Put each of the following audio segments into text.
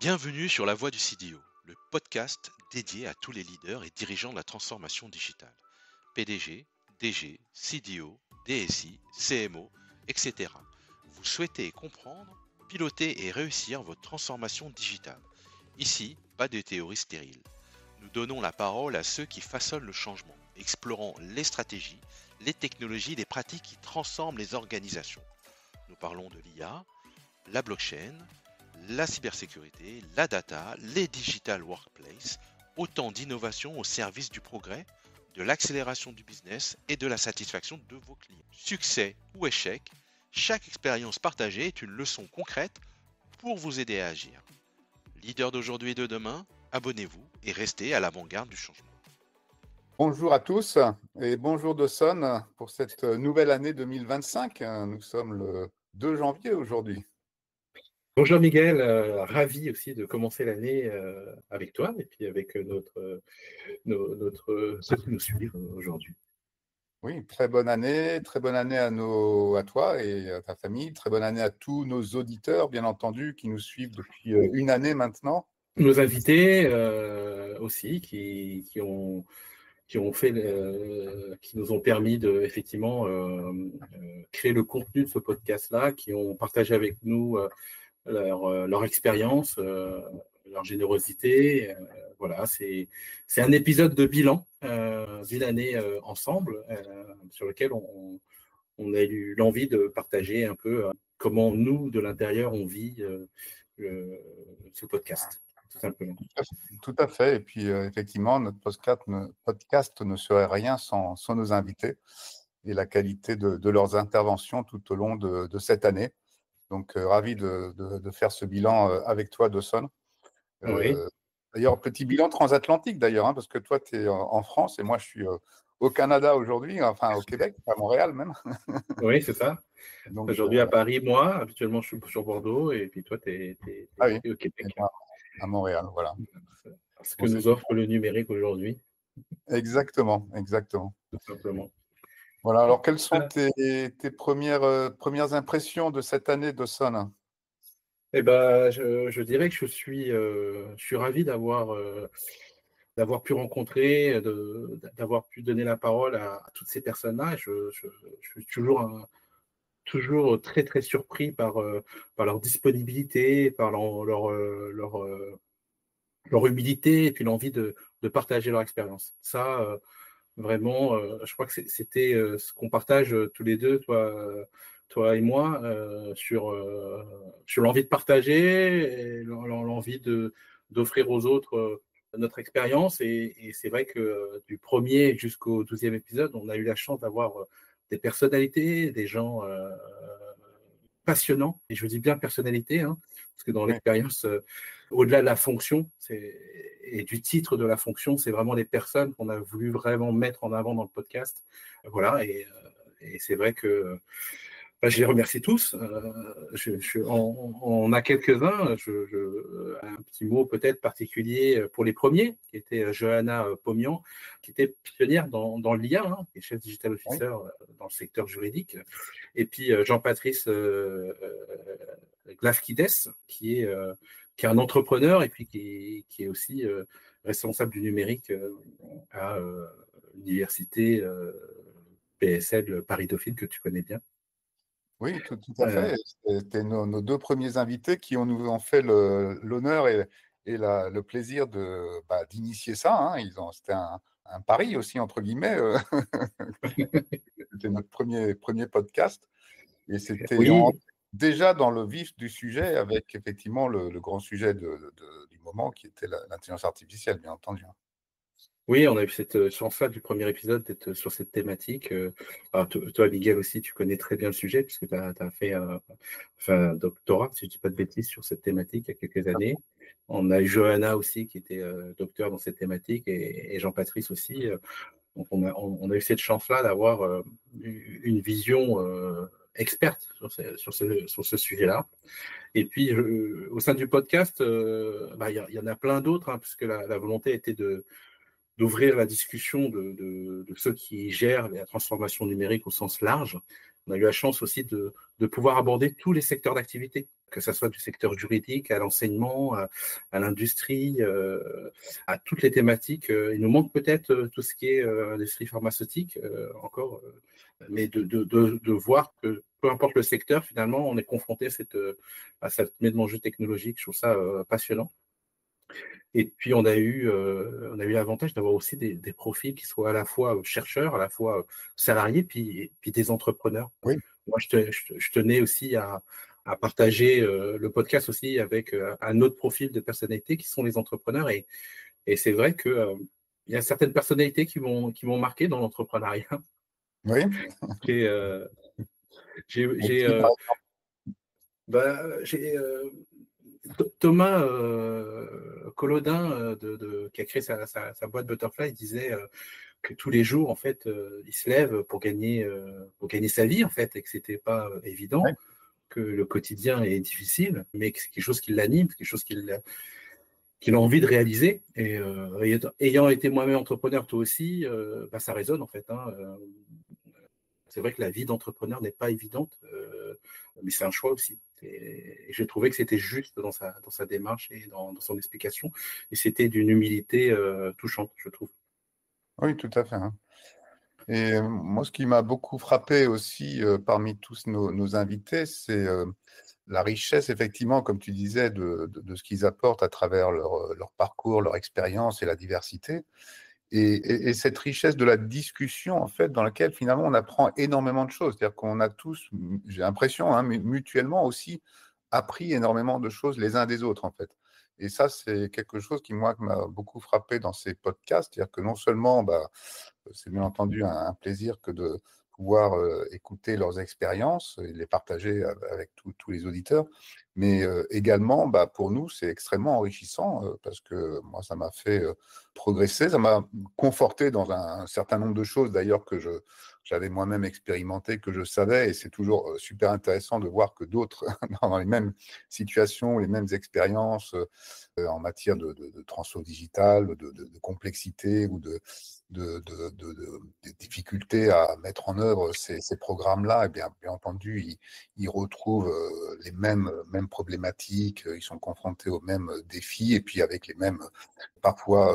Bienvenue sur La Voix du CDO, le podcast dédié à tous les leaders et dirigeants de la transformation digitale. PDG, DG, CDO, DSI, CMO, etc. Vous souhaitez comprendre, piloter et réussir votre transformation digitale. Ici, pas de théories stériles. Nous donnons la parole à ceux qui façonnent le changement, explorant les stratégies, les technologies, les pratiques qui transforment les organisations. Nous parlons de l'IA, la blockchain, la cybersécurité, la data, les digital workplace, autant d'innovations au service du progrès, de l'accélération du business et de la satisfaction de vos clients. Succès ou échec, chaque expérience partagée est une leçon concrète pour vous aider à agir. Leader d'aujourd'hui et de demain, abonnez-vous et restez à l'avant-garde du changement. Bonjour à tous et bonjour Dawson pour cette nouvelle année 2025. Nous sommes le 2 janvier aujourd'hui. Bonjour Miguel, ravi aussi de commencer l'année avec toi et puis avec ceux qui nous suivent aujourd'hui. Oui, très bonne année à toi et à ta famille, très bonne année à tous nos auditeurs, bien entendu, qui nous suivent depuis une année maintenant. Nos invités aussi qui nous ont permis de effectivement créer le contenu de ce podcast-là, qui ont partagé avec nous leur expérience, leur générosité. Voilà, c'est un épisode de bilan d'une année ensemble sur lequel on a eu l'envie de partager un peu comment nous, de l'intérieur, on vit ce podcast, tout simplement. Tout à fait. Et puis, effectivement, notre podcast ne serait rien sans nos invités et la qualité de leurs interventions tout au long de cette année. Donc, ravi de faire ce bilan avec toi, Dawson. Oui. D'ailleurs, petit bilan transatlantique, d'ailleurs, parce que toi, tu es en France et moi, je suis au Canada aujourd'hui, enfin au Québec, à Montréal même. Oui, c'est ça. Donc, aujourd'hui à Paris, moi. Habituellement, je suis sur Bordeaux et puis toi, tu es au Québec. Moi, à Montréal, voilà. Ce que nous offre le numérique aujourd'hui. Exactement. Tout simplement. Voilà, alors quelles sont tes premières impressions de cette année, Dawson ? Eh ben, je dirais que je suis ravi d'avoir pu rencontrer, d'avoir pu donner la parole à toutes ces personnes-là. Je suis toujours très, très surpris par leur disponibilité, par leur humilité et puis l'envie de partager leur expérience. Ça, vraiment, je crois que c'était ce qu'on partage tous les deux, toi et moi, sur l'envie de partager, et l'envie d'offrir aux autres notre expérience. Et c'est vrai que du premier jusqu'au 12e épisode, on a eu la chance d'avoir des personnalités, des gens passionnants. Et je dis bien personnalité, parce que dans l'expérience, au-delà de la fonction et du titre de la fonction, c'est vraiment des personnes qu'on a voulu vraiment mettre en avant dans le podcast. Voilà, et c'est vrai que je les remercie tous. On a quelques-uns. Un petit mot peut-être particulier pour les premiers, qui était Johanna Pomian, qui était pionnière dans l'IA, qui est chef digital officer dans le secteur juridique. Et puis Jean-Patrice Glafkides, qui est un entrepreneur et puis qui est aussi responsable du numérique à l'université PSL Paris-Dauphine, que tu connais bien. Oui, tout à fait. C'était nos deux premiers invités qui nous ont fait l'honneur et le plaisir d'initier ça. C'était un pari aussi, entre guillemets. C'était notre premier podcast. Et c'était déjà dans le vif du sujet, avec effectivement le grand sujet du moment qui était l'intelligence artificielle, bien entendu. Oui, on a eu cette chance-là du premier épisode d'être sur cette thématique. Alors, toi, Miguel, aussi, tu connais très bien le sujet puisque tu as fait un doctorat, si je ne dis pas de bêtises, sur cette thématique il y a quelques années. On a eu Johanna aussi qui était docteur dans cette thématique et Jean-Patrice aussi. Donc, on a eu cette chance-là d'avoir une vision experte sur ce sujet-là. Et puis, au sein du podcast, il y en a plein d'autres, puisque la volonté était d'ouvrir la discussion de ceux qui gèrent la transformation numérique au sens large. on a eu la chance aussi de pouvoir aborder tous les secteurs d'activité, que ce soit du secteur juridique, à l'enseignement, à l'industrie, à toutes les thématiques. Il nous manque peut-être tout ce qui est industrie pharmaceutique encore, mais de voir que peu importe le secteur, finalement, on est confronté à cette mélange technologique. Je trouve ça passionnant. Et puis, on a eu l'avantage d'avoir aussi des profils qui soient à la fois chercheurs, à la fois salariés, puis des entrepreneurs. Oui. Moi, je tenais aussi à partager le podcast aussi avec un autre profil de personnalités qui sont les entrepreneurs. Et c'est vrai qu'il y a certaines personnalités qui m'ont marqué dans l'entrepreneuriat. Oui. J'ai Thomas Collodin, qui a créé sa boîte Butterfly, disait que tous les jours, en fait, il se lève pour gagner sa vie, en fait, et que c'était pas évident, Ouais. que le quotidien est difficile, mais que c'est quelque chose qui l'anime, quelque chose qu'il a envie de réaliser. Et ayant été moi-même entrepreneur, toi aussi, ça résonne, en fait. C'est vrai que la vie d'entrepreneur n'est pas évidente, mais c'est un choix aussi. Et j'ai trouvé que c'était juste dans sa démarche et dans son explication. Et c'était d'une humilité touchante, je trouve. Oui, tout à fait. Et moi, ce qui m'a beaucoup frappé aussi parmi tous nos invités, c'est la richesse, effectivement, comme tu disais, de ce qu'ils apportent à travers leur parcours, leur expérience et la diversité. Et cette richesse de la discussion, en fait, dans laquelle finalement on apprend énormément de choses. C'est-à-dire qu'on a tous, j'ai l'impression, mutuellement aussi, appris énormément de choses les uns des autres, en fait. Et ça, c'est quelque chose qui, moi, m'a beaucoup frappé dans ces podcasts. C'est-à-dire que non seulement, c'est bien entendu un plaisir que de pouvoir écouter leurs expériences et les partager avec tous les auditeurs, mais également, pour nous, c'est extrêmement enrichissant parce que moi, ça m'a fait progresser, ça m'a conforté dans un certain nombre de choses, d'ailleurs, que j'avais moi-même expérimenté, que je savais, et c'est toujours super intéressant de voir que d'autres, dans les mêmes situations, les mêmes expériences en matière de transfo digital, de complexité ou de difficultés à mettre en œuvre ces programmes-là, et bien entendu, ils retrouvent les mêmes problématiques, ils sont confrontés aux mêmes défis, et puis avec les mêmes, parfois,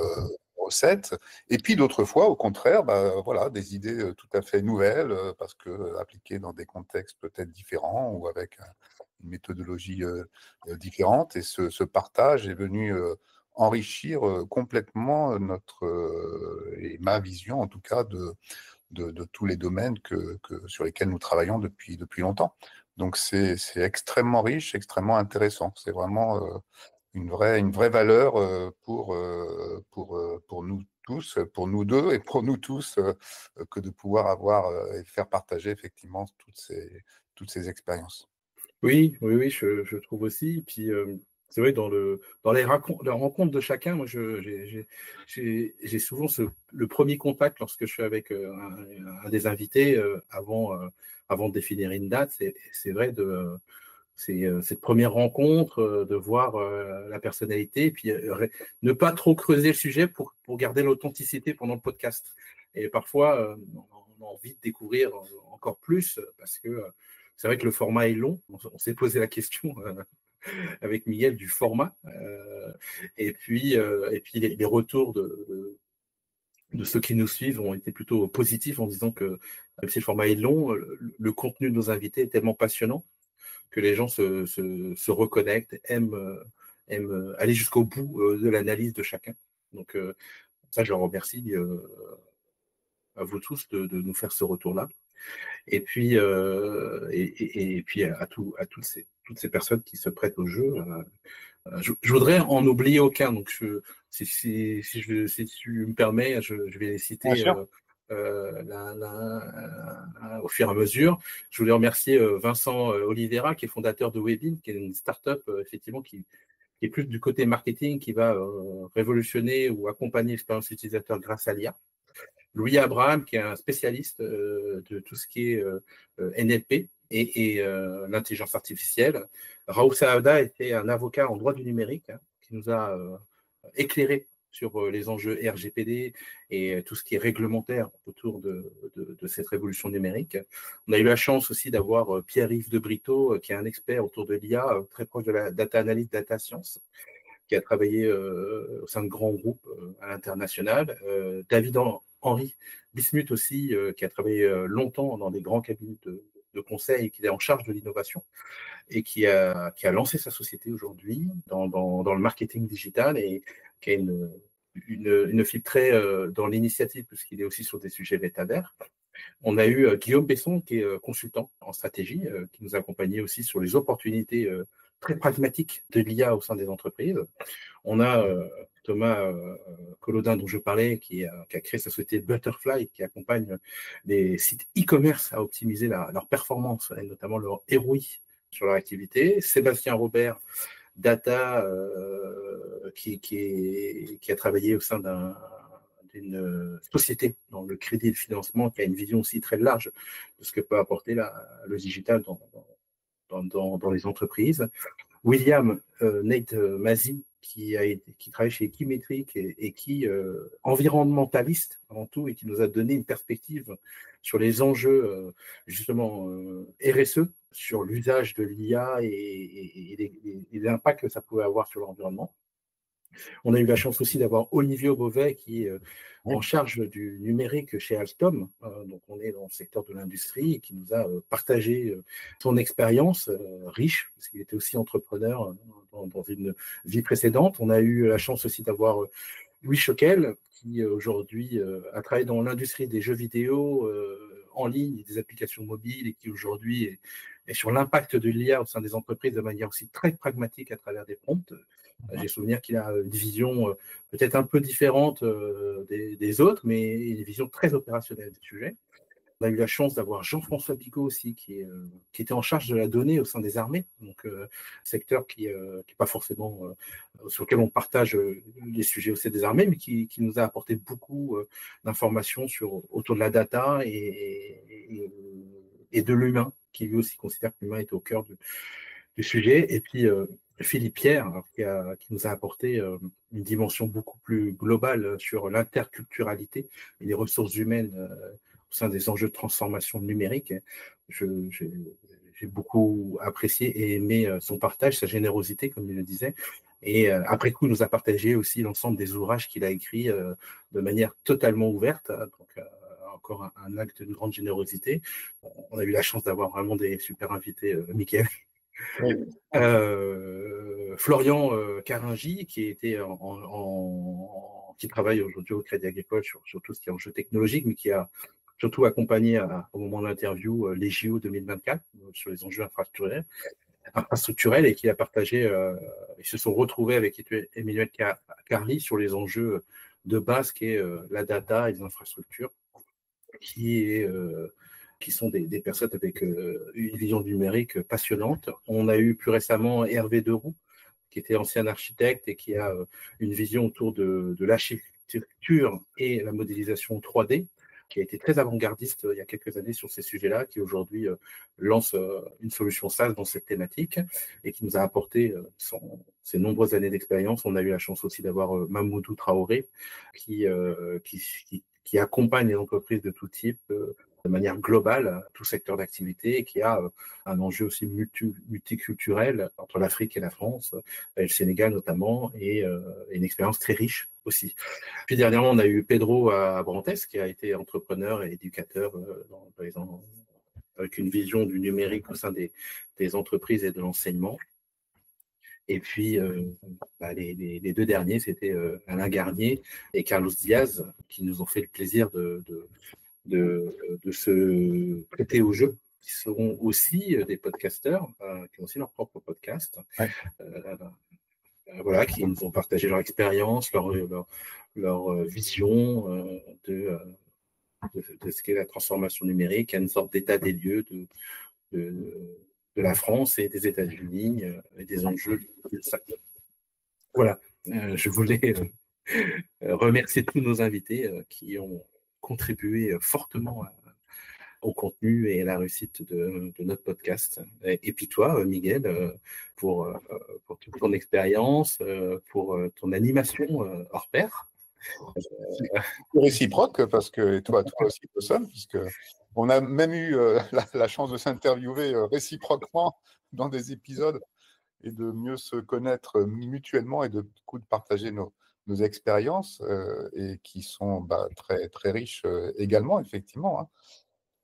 recettes. Et puis d'autres fois, au contraire, voilà, des idées tout à fait nouvelles, parce que appliquées dans des contextes peut-être différents ou avec une méthodologie différente. Et ce partage est venu enrichir complètement et ma vision, en tout cas, de tous les domaines sur lesquels nous travaillons depuis longtemps. Donc, c'est extrêmement riche, extrêmement intéressant. C'est vraiment une vraie valeur pour nous tous, pour nous deux et pour nous tous, que de pouvoir avoir et faire partager effectivement toutes ces expériences. Oui, je trouve aussi. Puis c'est vrai, dans les rencontres de chacun, moi, j'ai souvent le premier contact lorsque je suis avec un des invités avant de définir une date. C'est vrai c'est cette première rencontre, de voir la personnalité, et puis ne pas trop creuser le sujet pour garder l'authenticité pendant le podcast. Et parfois, on a envie de découvrir encore plus, parce que c'est vrai que le format est long. On s'est posé la question avec Miguel du format. Et puis les retours de ceux qui nous suivent ont été plutôt positifs, en disant que même si le format est long, le contenu de nos invités est tellement passionnant que les gens se reconnectent, aiment aller jusqu'au bout de l'analyse de chacun. Donc ça, je leur remercie à vous tous de nous faire ce retour-là. Et puis, toutes ces personnes qui se prêtent au jeu, je voudrais en oublier aucun. Donc, si tu me permets, je vais les citer au fur et à mesure. Je voulais remercier Vincent Oliveira, qui est fondateur de Webin, qui est une start-up effectivement qui est plus du côté marketing, qui va révolutionner ou accompagner l'expérience utilisateur grâce à l'IA. Louis Abraham, qui est un spécialiste de tout ce qui est NLP et l'intelligence artificielle. Raoul Saada était un avocat en droit du numérique, qui nous a éclairé sur les enjeux RGPD et tout ce qui est réglementaire autour de cette révolution numérique. On a eu la chance aussi d'avoir Pierre-Yves de Brito, qui est un expert autour de l'IA, très proche de la data analyse, data science, qui a travaillé au sein de grands groupes à l'international. David Henri Bismuth aussi, qui a travaillé longtemps dans des grands cabinets de conseil et qui est en charge de l'innovation et qui a lancé sa société aujourd'hui dans le marketing digital et qui a une fibre très dans l'initiative puisqu'il est aussi sur des sujets métavers. On a eu Guillaume Besson, qui est consultant en stratégie, qui nous a accompagnés aussi sur les opportunités très pragmatiques de l'IA au sein des entreprises. On a Thomas Collodin, dont je parlais, qui a créé sa société Butterfly, qui accompagne les sites e-commerce à optimiser leur performance, et notamment leur ROI sur leur activité. Sébastien Robert, data, qui a travaillé au sein d'une société dans le crédit et le financement, qui a une vision aussi très large de ce que peut apporter le digital dans les entreprises. William Nate Mazzi, qui travaille chez Equimetric et qui environnementaliste avant tout et qui nous a donné une perspective sur les enjeux justement RSE, sur l'usage de l'IA et l'impact que ça pouvait avoir sur l'environnement. On a eu la chance aussi d'avoir Olivier Beauvais qui est en charge du numérique chez Alstom. Donc, on est dans le secteur de l'industrie et qui nous a partagé son expérience riche, parce qu'il était aussi entrepreneur dans une vie précédente. On a eu la chance aussi d'avoir Louis Choquel, qui aujourd'hui a travaillé dans l'industrie des jeux vidéo en ligne, des applications mobiles, et qui aujourd'hui est sur l'impact de l'IA au sein des entreprises de manière aussi très pragmatique à travers des prompts. J'ai souvenir qu'il a une vision peut-être un peu différente des autres, mais une vision très opérationnelle du sujet. On a eu la chance d'avoir Jean-François Bigot aussi, qui était en charge de la donnée au sein des armées, donc secteur qui n'est pas forcément sur lequel on partage les sujets au sein des armées, mais qui nous a apporté beaucoup d'informations autour de la data et de l'humain, qui lui aussi considère que l'humain est au cœur du sujet. Et puis Philippe Pierre, qui nous a apporté une dimension beaucoup plus globale sur l'interculturalité et les ressources humaines au sein des enjeux de transformation numérique. J'ai beaucoup apprécié et aimé son partage, sa générosité, comme il le disait. Et après coup, il nous a partagé aussi l'ensemble des ouvrages qu'il a écrits de manière totalement ouverte. Donc, encore un acte de grande générosité. On a eu la chance d'avoir vraiment des super invités, Mickaël. Oui. Florian Caringy, qui travaille aujourd'hui au Crédit Agricole sur tout ce qui est enjeu technologique, mais qui a surtout accompagné au moment de l'interview les JO 2024 sur les enjeux infrastructurels et qui a partagé, ils se sont retrouvés avec Emmanuel Carly sur les enjeux de base qui est la data et les infrastructures, qui sont des personnes avec une vision numérique passionnante. On a eu plus récemment Hervé Deroux, qui était ancien architecte et qui a une vision autour de l'architecture et la modélisation 3D, qui a été très avant-gardiste il y a quelques années sur ces sujets-là, qui aujourd'hui lance une solution SaaS dans cette thématique et qui nous a apporté ces nombreuses années d'expérience. On a eu la chance aussi d'avoir Mamoudou Traoré, qui accompagne les entreprises de tout type de manière globale, tout secteur d'activité, et qui a un enjeu aussi multiculturel entre l'Afrique et la France, et le Sénégal notamment, et une expérience très riche aussi. Puis dernièrement, on a eu Pedro Abrantes, qui a été entrepreneur et éducateur avec une vision du numérique au sein des entreprises et de l'enseignement. Et puis, les deux derniers, c'était Alain Garnier et Carlos Diaz, qui nous ont fait le plaisir de se prêter au jeu, qui seront aussi des podcasteurs, qui ont aussi leur propre podcast. Ouais. Voilà, qui nous ont partagé leur expérience, leur vision de ce qu'est la transformation numérique, une sorte d'état des lieux de la France et des États-Unis et des enjeux de ça. Voilà, je voulais remercier tous nos invités qui ont contribué fortement au contenu et à la réussite de notre podcast. Et puis toi, Miguel, pour toute ton expérience, pour ton animation hors pair. C'est réciproque parce que toi aussi, Tosson, puisque on a même eu la chance de s'interviewer réciproquement dans des épisodes et de mieux se connaître mutuellement et de partager nos expériences et qui sont très, très riches également, effectivement. Hein.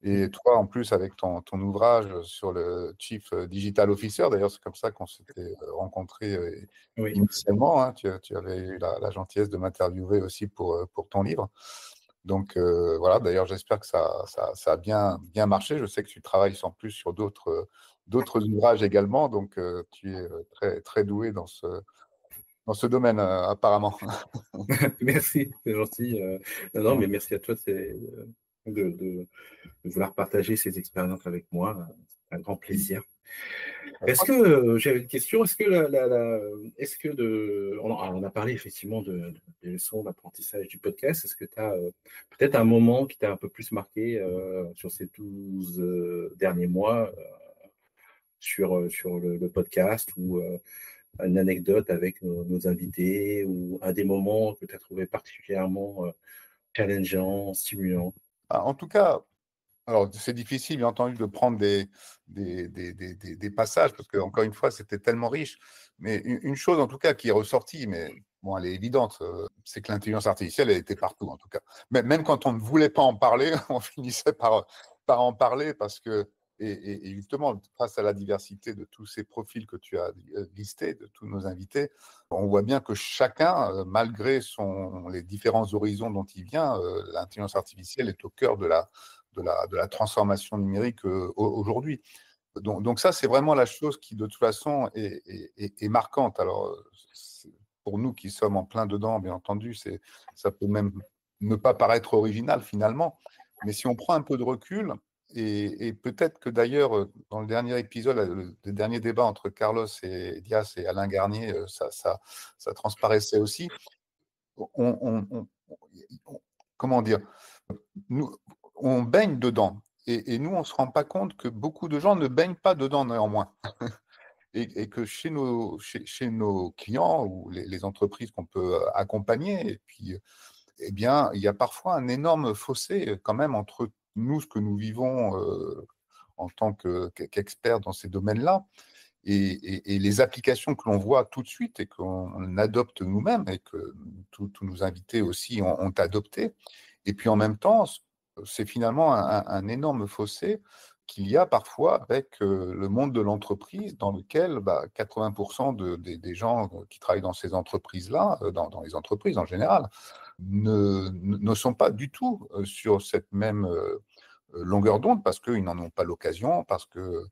Et toi, en plus, avec ton ouvrage sur le Chief Digital Officer, d'ailleurs, c'est comme ça qu'on s'était rencontrés Oui. initialement. Hein, tu avais eu la gentillesse de m'interviewer aussi pour ton livre. Donc voilà, d'ailleurs, j'espère que ça a bien marché. Je sais que tu travailles en plus sur d'autres ouvrages également, donc tu es très, très doué dans ce domaine, apparemment. Merci, c'est gentil. Non, mais merci à toi de vouloir partager ces expériences avec moi. C'est un grand plaisir. Est-ce que j'avais une question? Est-ce que on a parlé effectivement des leçons d'apprentissage du podcast. Est-ce que tu as peut-être un moment qui t'a un peu plus marqué sur ces 12 derniers mois sur le podcast ou une anecdote avec nos invités ou un des moments que tu as trouvé particulièrement challengeant, stimulant? En tout cas, alors c'est difficile, bien entendu, de prendre des passages, parce que, encore une fois, c'était tellement riche. Mais une chose, en tout cas, qui est ressortie, mais bon, elle est évidente, c'est que l'intelligence artificielle, elle était partout, en tout cas. Même quand on ne voulait pas en parler, on finissait par en parler, parce que, et justement, face à la diversité de tous ces profils que tu as listés, de tous nos invités, on voit bien que chacun, malgré les différents horizons dont il vient, l'intelligence artificielle est au cœur de la transformation numérique aujourd'hui. Donc ça, c'est vraiment la chose qui, de toute façon, est marquante. Alors, pour nous qui sommes en plein dedans, bien entendu, ça peut même ne pas paraître original finalement. Mais si on prend un peu de recul, et peut-être que d'ailleurs, dans le dernier épisode, le dernier débat entre Carlos et Dias et Alain Garnier, ça transparaissait aussi. Comment dire, nous, on baigne dedans. Et nous, on ne se rend pas compte que beaucoup de gens ne baignent pas dedans néanmoins. Et que chez nos clients ou les entreprises qu'on peut accompagner, et puis, eh bien, il y a parfois un énorme fossé quand même entre nous, ce que nous vivons en tant qu'experts dans ces domaines-là, et les applications que l'on voit tout de suite et qu'on adopte nous-mêmes et que tous nos invités aussi ont adopté. Et puis en même temps, c'est finalement un énorme fossé qu'il y a parfois avec le monde de l'entreprise, dans lequel 80% des gens qui travaillent dans ces entreprises-là, dans les entreprises en général, ne sont pas du tout sur cette même longueur d'onde, parce qu'ils n'en ont pas l'occasion, parce que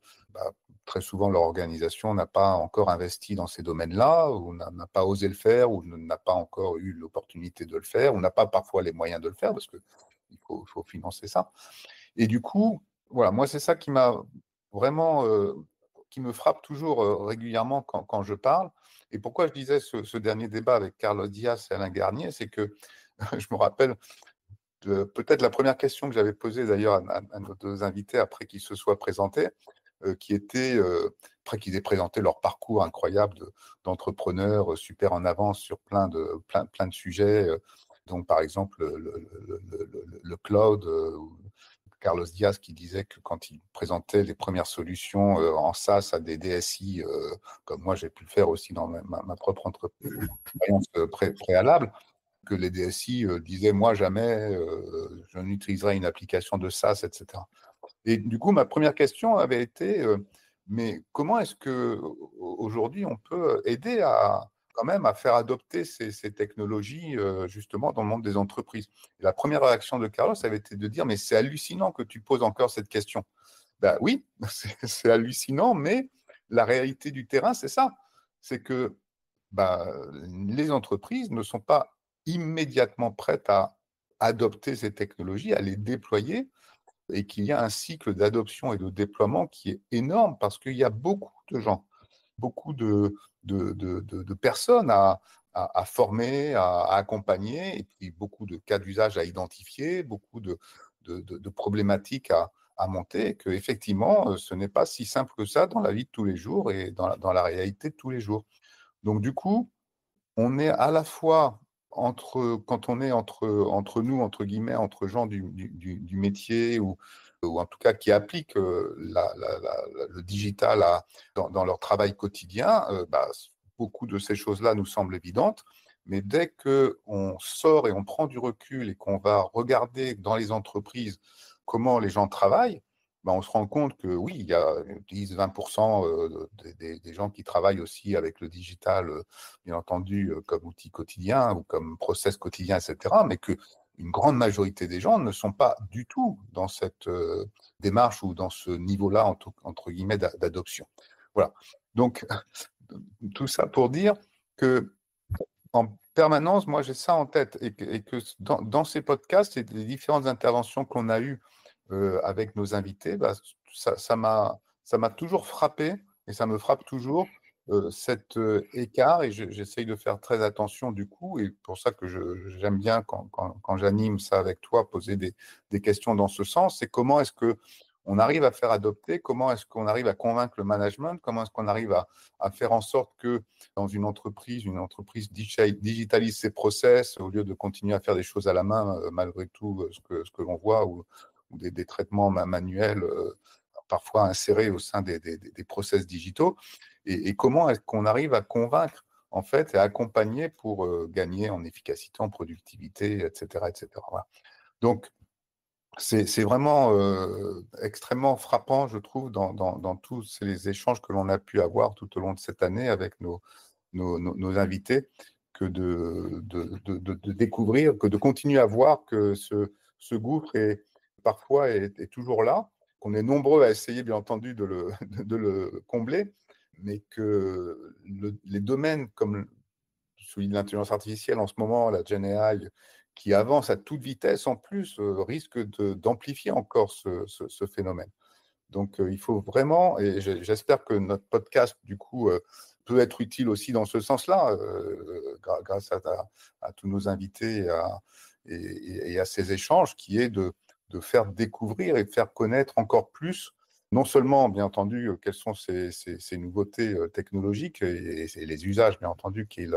très souvent leur organisation n'a pas encore investi dans ces domaines-là, ou n'a pas osé le faire, ou n'a pas encore eu l'opportunité de le faire, ou n'a pas parfois les moyens de le faire, parce qu'il faut financer ça. Et du coup, voilà, moi c'est ça qui m'a vraiment, qui me frappe toujours régulièrement quand je parle. Et pourquoi je disais ce dernier débat avec Carlos Dias et Alain Garnier, c'est que je me rappelle peut-être la première question que j'avais posée d'ailleurs à nos deux invités après qu'ils se soient présentés, qui était, après qu'ils aient présenté leur parcours incroyable d'entrepreneurs super en avance sur plein de sujets, donc par exemple le cloud, Carlos Diaz qui disait que quand il présentait les premières solutions en SaaS à des DSI, comme moi j'ai pu le faire aussi dans ma propre expérience préalable, que les DSI disaient « moi jamais je n'utiliserai une application de SaaS », etc. Et du coup, ma première question avait été mais comment est-ce qu'aujourd'hui on peut aider quand même à faire adopter ces technologies justement dans le monde des entreprises? Et la première réaction de Carlos avait été de dire « mais c'est hallucinant que tu poses encore cette question ». Ben oui, c'est hallucinant, mais la réalité du terrain, c'est ça. C'est que les entreprises ne sont pas immédiatement prêtes à adopter ces technologies, à les déployer, et qu'il y a un cycle d'adoption et de déploiement qui est énorme parce qu'il y a beaucoup de gens, beaucoup de personnes à former, à accompagner, et puis beaucoup de cas d'usage à identifier, beaucoup de problématiques à monter et qu'effectivement, ce n'est pas si simple que ça dans la vie de tous les jours et dans la réalité de tous les jours. Donc du coup, on est à la fois quand on est entre nous, entre guillemets, entre gens du métier ou en tout cas qui appliquent le digital dans leur travail quotidien, beaucoup de ces choses-là nous semblent évidentes. Mais dès qu'on sort et on prend du recul et qu'on va regarder dans les entreprises comment les gens travaillent, on se rend compte que oui, il y a 10-20% des gens qui travaillent aussi avec le digital, bien entendu, comme outil quotidien ou comme process quotidien, etc., mais qu'une grande majorité des gens ne sont pas du tout dans cette démarche ou dans ce niveau-là, entre guillemets, d'adoption. Voilà. Donc, tout ça pour dire que en permanence, moi, j'ai ça en tête et que dans ces podcasts et les différentes interventions qu'on a eues avec nos invités, ça m'a toujours frappé et ça me frappe toujours cet écart et j'essaye de faire très attention du coup et pour ça que j'aime bien quand j'anime ça avec toi, poser des questions dans ce sens, c'est comment est-ce qu'on arrive à faire adopter, comment est-ce qu'on arrive à convaincre le management, comment est-ce qu'on arrive à faire en sorte que dans une entreprise digitalise ses process au lieu de continuer à faire des choses à la main, malgré tout ce que l'on voit, ou des traitements manuels parfois insérés au sein des process digitaux. Et comment est-ce qu'on arrive à convaincre en fait et à accompagner pour gagner en efficacité, en productivité, etc. etc. Voilà. Donc, c'est vraiment extrêmement frappant, je trouve, dans tous les échanges que l'on a pu avoir tout au long de cette année avec nos invités, que de découvrir, que de continuer à voir que ce gouffre parfois est toujours là, qu'on est nombreux à essayer, bien entendu, de le combler, mais que les domaines comme celui de l'intelligence artificielle en ce moment, la Gen AI, qui avance à toute vitesse en plus, risque d'amplifier encore ce phénomène. Donc, il faut vraiment, et j'espère que notre podcast, du coup, peut être utile aussi dans ce sens-là, grâce à tous nos invités et à ces échanges, qui est de faire découvrir et de faire connaître encore plus, non seulement, bien entendu, quelles sont ces nouveautés technologiques et les usages, bien entendu, qu'ils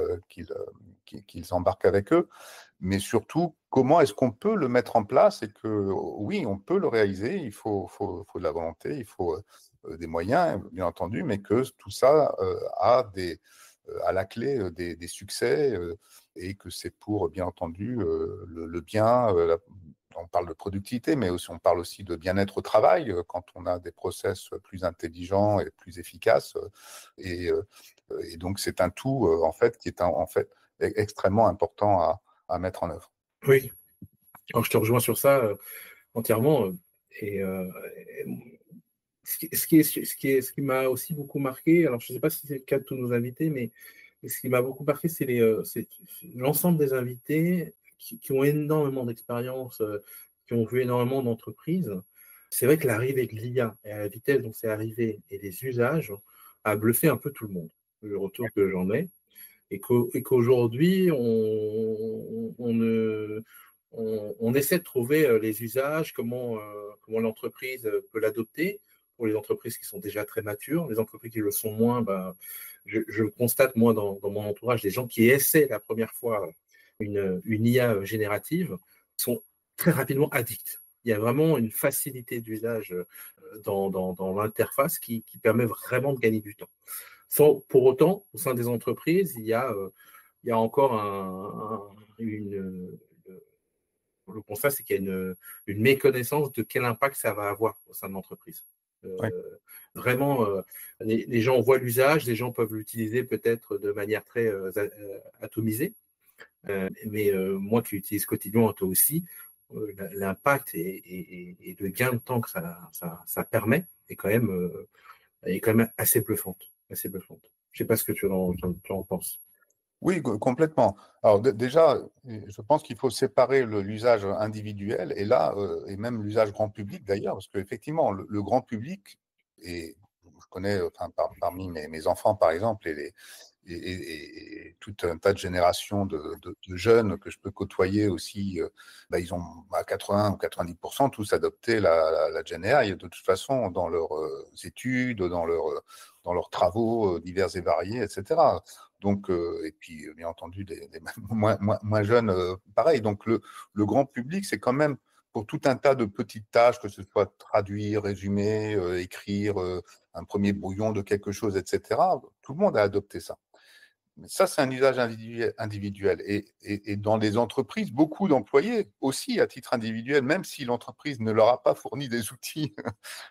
embarquent avec eux, mais surtout, comment est-ce qu'on peut le mettre en place et que, oui, on peut le réaliser, il faut de la volonté, il faut des moyens, bien entendu, mais que tout ça a à la clé des succès et que c'est pour, bien entendu, le bien, on parle de productivité, mais aussi, on parle aussi de bien-être au travail, quand on a des process plus intelligents et plus efficaces. Et, et donc, c'est un tout, en fait, qui est en fait extrêmement important à mettre en œuvre. Oui, alors je te rejoins sur ça entièrement. Et ce qui m'a aussi beaucoup marqué, alors je ne sais pas si c'est le cas de tous nos invités, mais ce qui m'a beaucoup marqué, c'est l'ensemble des invités qui ont énormément d'expérience, qui ont vu énormément d'entreprises. C'est vrai que l'arrivée de l'IA et à la vitesse dont c'est arrivé et les usages a bluffé un peu tout le monde, le retour que j'en ai. Et qu'aujourd'hui, on essaie de trouver les usages, comment l'entreprise peut l'adopter pour les entreprises qui sont déjà très matures. Les entreprises qui le sont moins, je constate, moi, dans mon entourage, des gens qui essaient la première fois une IA générative sont très rapidement addicts. Il y a vraiment une facilité d'usage dans l'interface qui permet vraiment de gagner du temps. Sans pour autant, au sein des entreprises, il y a encore le constat, c'est qu'il y a une méconnaissance de quel impact ça va avoir au sein de l'entreprise. Ouais. Vraiment, les gens voient l'usage, les gens peuvent l'utiliser peut-être de manière très atomisée, mais moi qui l'utilise quotidiennement, toi aussi, l'impact et le gain de temps que ça permet est quand même assez bluffante. Assez bluffante. Je ne sais pas ce que tu en penses. Oui, complètement. Alors déjà, je pense qu'il faut séparer l'usage individuel et là, et même l'usage grand public d'ailleurs, parce qu'effectivement, le grand public, et je connais parmi mes enfants, par exemple, et tout un tas de générations de jeunes que je peux côtoyer aussi, ils ont à 80 ou 90% tous adopté la Gen AI de toute façon dans leurs études, dans leurs travaux divers et variés, etc. Donc, et puis, bien entendu, des moins jeunes, pareil. Donc, le grand public, c'est quand même pour tout un tas de petites tâches, que ce soit traduire, résumer, écrire un premier brouillon de quelque chose, etc. Tout le monde a adopté ça. Mais ça, c'est un usage individuel. Et dans les entreprises, beaucoup d'employés aussi à titre individuel, même si l'entreprise ne leur a pas fourni des outils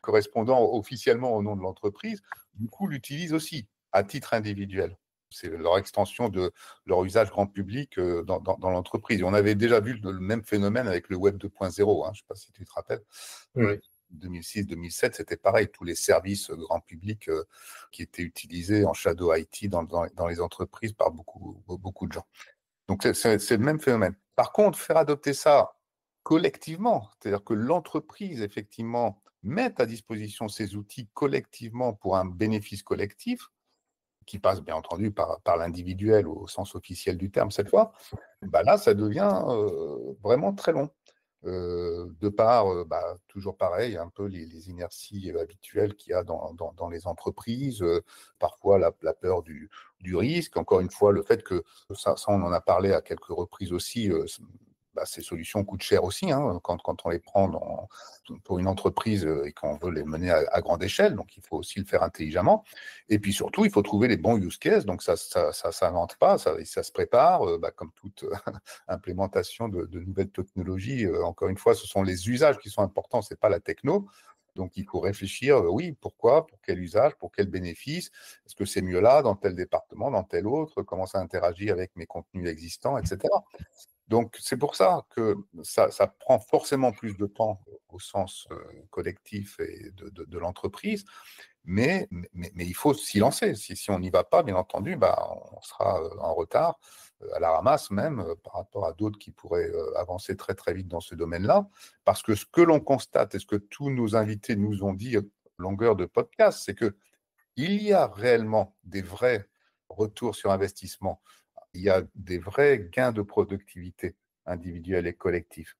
correspondant officiellement au nom de l'entreprise, beaucoup l'utilisent aussi à titre individuel. C'est leur extension de leur usage grand public dans l'entreprise. Et on avait déjà vu le même phénomène avec le Web 2.0, hein, je ne sais pas si tu te rappelles. Oui. 2006-2007, c'était pareil, tous les services grand public qui étaient utilisés en shadow IT dans les entreprises par beaucoup de gens. Donc, c'est le même phénomène. Par contre, faire adopter ça collectivement, c'est-à-dire que l'entreprise, effectivement, mette à disposition ces outils collectivement pour un bénéfice collectif, qui passe bien entendu par l'individuel au sens officiel du terme cette fois, là, ça devient vraiment très long. De par, toujours pareil, un peu les inerties habituelles qu'il y a dans les entreprises, parfois la peur du risque, encore une fois, le fait que, ça on en a parlé à quelques reprises aussi, ces solutions coûtent cher aussi, hein, quand on les prend pour une entreprise et qu'on veut les mener à grande échelle, donc il faut aussi le faire intelligemment. Et puis surtout, il faut trouver les bons use cases, donc ça s'invente pas, ça se prépare, comme toute implémentation de nouvelles technologies. Encore une fois, ce sont les usages qui sont importants, ce n'est pas la techno. Donc, il faut réfléchir, oui, pourquoi, pour quel usage, pour quel bénéfice, est-ce que c'est mieux là, dans tel département, dans tel autre, comment ça interagit avec mes contenus existants, etc. Donc, c'est pour ça que ça prend forcément plus de temps au sens collectif et de l'entreprise, mais il faut s'y lancer. Si on n'y va pas, bien entendu, on sera en retard, à la ramasse même, par rapport à d'autres qui pourraient avancer très très vite dans ce domaine-là. Parce que ce que l'on constate et ce que tous nos invités nous ont dit à longueur de podcast, c'est qu'il y a réellement des vrais retours sur investissement. Il y a des vrais gains de productivité individuelle et collective.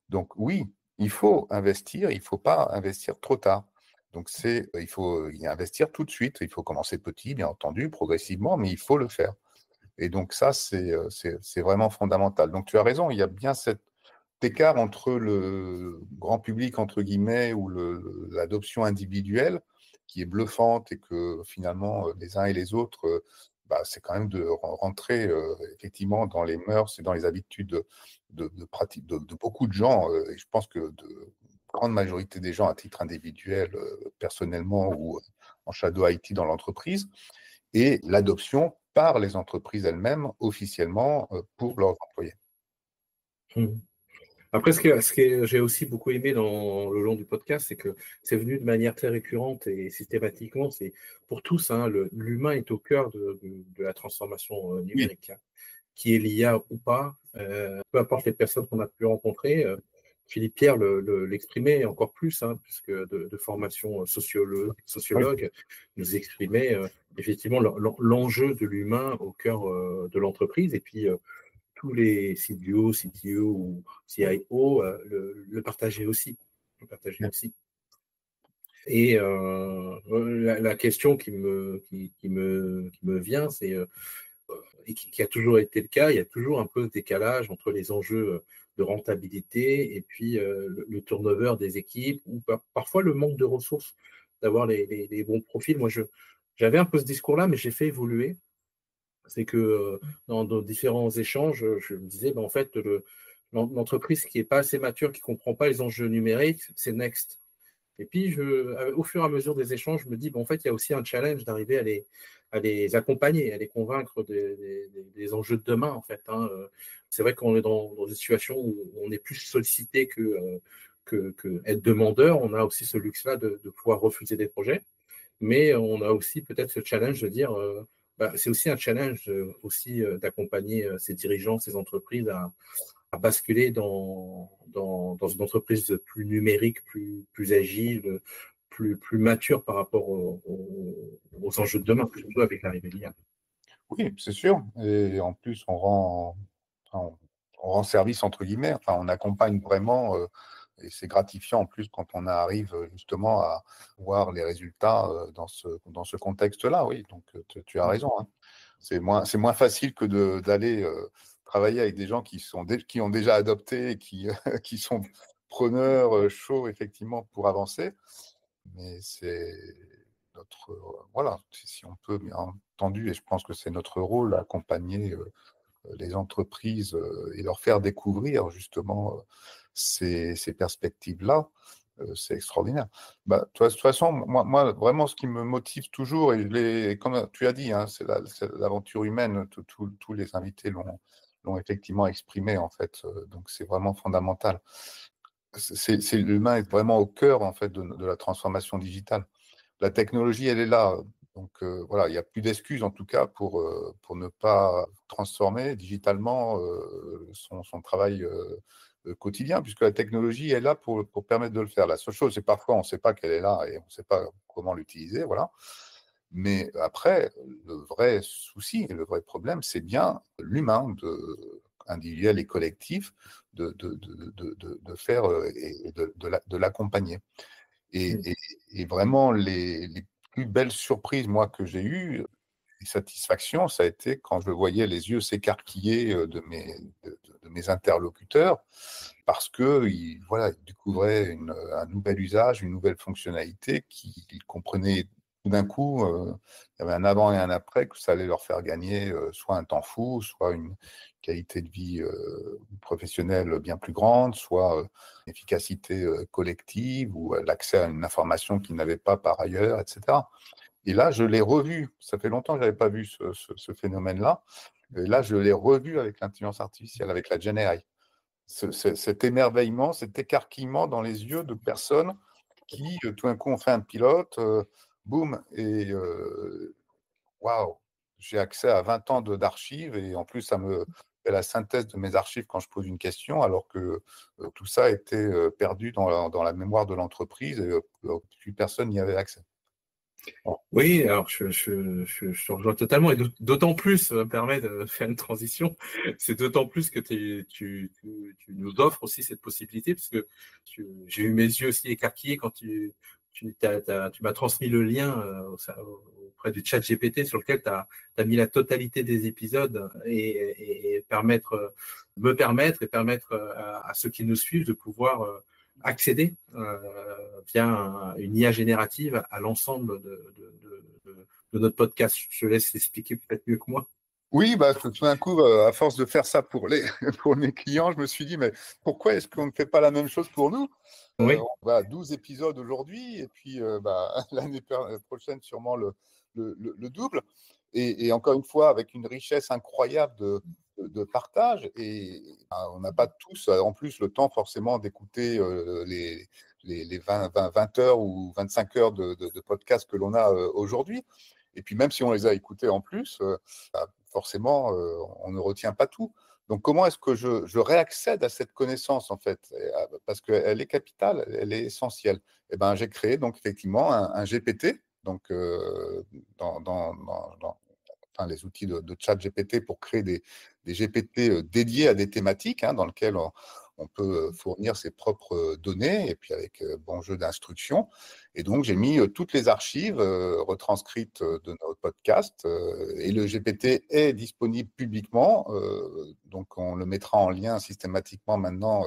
Donc oui, il faut investir, il ne faut pas investir trop tard. Donc il faut y investir tout de suite, il faut commencer petit, bien entendu, progressivement, mais il faut le faire. Et donc ça, c'est vraiment fondamental. Donc tu as raison, il y a bien cet écart entre le grand public, entre guillemets, ou l'adoption individuelle, qui est bluffante et que finalement, les uns et les autres, c'est quand même de rentrer effectivement dans les mœurs et dans les habitudes de pratique de beaucoup de gens. Et je pense que de grande majorité des gens à titre individuel, personnellement ou en shadow IT dans l'entreprise, et l'adoption par les entreprises elles-mêmes officiellement pour leurs employés. Après, ce que j'ai aussi beaucoup aimé le long du podcast, c'est que c'est venu de manière très récurrente et systématiquement. C'est pour tous, hein, l'humain est au cœur de la transformation numérique, hein, qui est l'IA ou pas, peu importe les personnes qu'on a pu rencontrer. Philippe Pierre l'exprimait encore plus, hein, puisque de formation sociologue, nous exprimait effectivement l'enjeu de l'humain au cœur de l'entreprise. Et puis, tous les CDO, CTO ou CIO le partageaient aussi. Et la question qui me vient, c'est, et qui a toujours été le cas, il y a toujours un peu de décalage entre les enjeux de rentabilité et puis le turnover des équipes, ou parfois le manque de ressources, d'avoir les bons profils. Moi, j'avais un peu ce discours-là, mais j'ai fait évoluer. C'est que dans différents échanges, je me disais, en fait, l'entreprise qui n'est pas assez mature, qui ne comprend pas les enjeux numériques, c'est next. Et puis, au fur et à mesure des échanges, je me dis, en fait, il y a aussi un challenge d'arriver à les accompagner, à les convaincre des enjeux de demain, en fait. Hein. C'est vrai qu'on est dans une situation où on est plus sollicité que être demandeur. On a aussi ce luxe-là de pouvoir refuser des projets. Mais on a aussi peut-être ce challenge de dire, c'est aussi un challenge d'accompagner ces dirigeants, ces entreprises à basculer dans une entreprise plus numérique, plus agile, plus mature par rapport aux enjeux de demain, surtout avec l'arrivée de l'IA. Oui, c'est sûr. Et en plus, enfin, on rend service, entre guillemets. Enfin, on accompagne vraiment, et c'est gratifiant en plus quand on arrive justement à voir les résultats dans ce contexte-là. Oui, donc tu as raison, hein. C'est moins facile que d'aller travailler avec des gens qui ont déjà adopté et qui, qui sont preneurs chauds, effectivement, pour avancer. Mais c'est voilà, si on peut, bien entendu, et je pense que c'est notre rôle, accompagner les entreprises et leur faire découvrir justement ces perspectives-là. C'est extraordinaire. Bah, de toute façon, moi, vraiment, ce qui me motive toujours, et comme tu as dit, hein, c'est l'aventure humaine, tous les invités l'ont effectivement exprimé, en fait. Donc, c'est vraiment fondamental. L'humain est vraiment au cœur, en fait, de la transformation digitale. La technologie, elle est là. Donc voilà, il n'y a plus d'excuses en tout cas pour ne pas transformer digitalement son travail quotidien, puisque la technologie est là pour permettre de le faire. La seule chose, c'est parfois on ne sait pas qu'elle est là et on ne sait pas comment l'utiliser, voilà. Mais après, le vrai souci et le vrai problème, c'est bien l'humain, individuel et collectif, de faire et de l'accompagner. Et vraiment, les plus belles surprises, moi, que j'ai eues, les satisfactions, ça a été quand je voyais les yeux s'écarquiller de mes interlocuteurs, parce qu'ils voilà, ils découvraient un nouvel usage, une nouvelle fonctionnalité qu'ils comprenaient tout d'un coup. Il y avait un avant et un après, que ça allait leur faire gagner soit un temps fou, soit une qualité de vie professionnelle bien plus grande, soit une efficacité collective ou l'accès à une information qu'ils n'avaient pas par ailleurs, etc. Et là, je l'ai revu. Ça fait longtemps que je n'avais pas vu ce phénomène-là. Et là, je l'ai revu avec l'intelligence artificielle, avec la Gen AI. Cet émerveillement, cet écarquillement dans les yeux de personnes qui, tout d'un coup, ont fait un pilote, boum, et waouh, j'ai accès à 20 ans d'archives et en plus, ça me fait la synthèse de mes archives quand je pose une question, alors que tout ça était perdu dans la mémoire de l'entreprise et plus personne n'y avait accès. Bon. Oui, alors je te rejoins totalement, et d'autant plus, ça me permet de faire une transition, c'est d'autant plus que tu nous offres aussi cette possibilité, parce que j'ai eu mes yeux aussi écarquillés quand tu m'as transmis le lien auprès du chat GPT sur lequel tu as mis la totalité des épisodes et me permettre et permettre à ceux qui nous suivent de pouvoir accéder via une IA générative à l'ensemble de notre podcast. Je te laisse expliquer peut-être mieux que moi. Oui, bah, tout d'un coup, à force de faire ça pour pour mes clients, je me suis dit, mais pourquoi est-ce qu'on ne fait pas la même chose pour nous? Oui. On va à 12 épisodes aujourd'hui, et puis bah, l'année prochaine, sûrement le double. Et encore une fois, avec une richesse incroyable de partage. Et bah, on n'a pas tous, en plus, le temps forcément d'écouter les 20 heures ou 25 heures de podcast que l'on a aujourd'hui. Et puis même si on les a écoutés en plus, bah, forcément, on ne retient pas tout. Donc, comment est-ce que je réaccède à cette connaissance, en fait? Parce qu'elle est capitale, elle est essentielle. Eh ben, j'ai créé donc effectivement un GPT, donc enfin, les outils de chat GPT pour créer des GPT dédiés à des thématiques, hein, dans lesquelles on peut fournir ses propres données, et puis avec bon jeu d'instructions. Et donc, j'ai mis toutes les archives retranscrites de notre podcast, et le GPT est disponible publiquement. Donc, on le mettra en lien systématiquement maintenant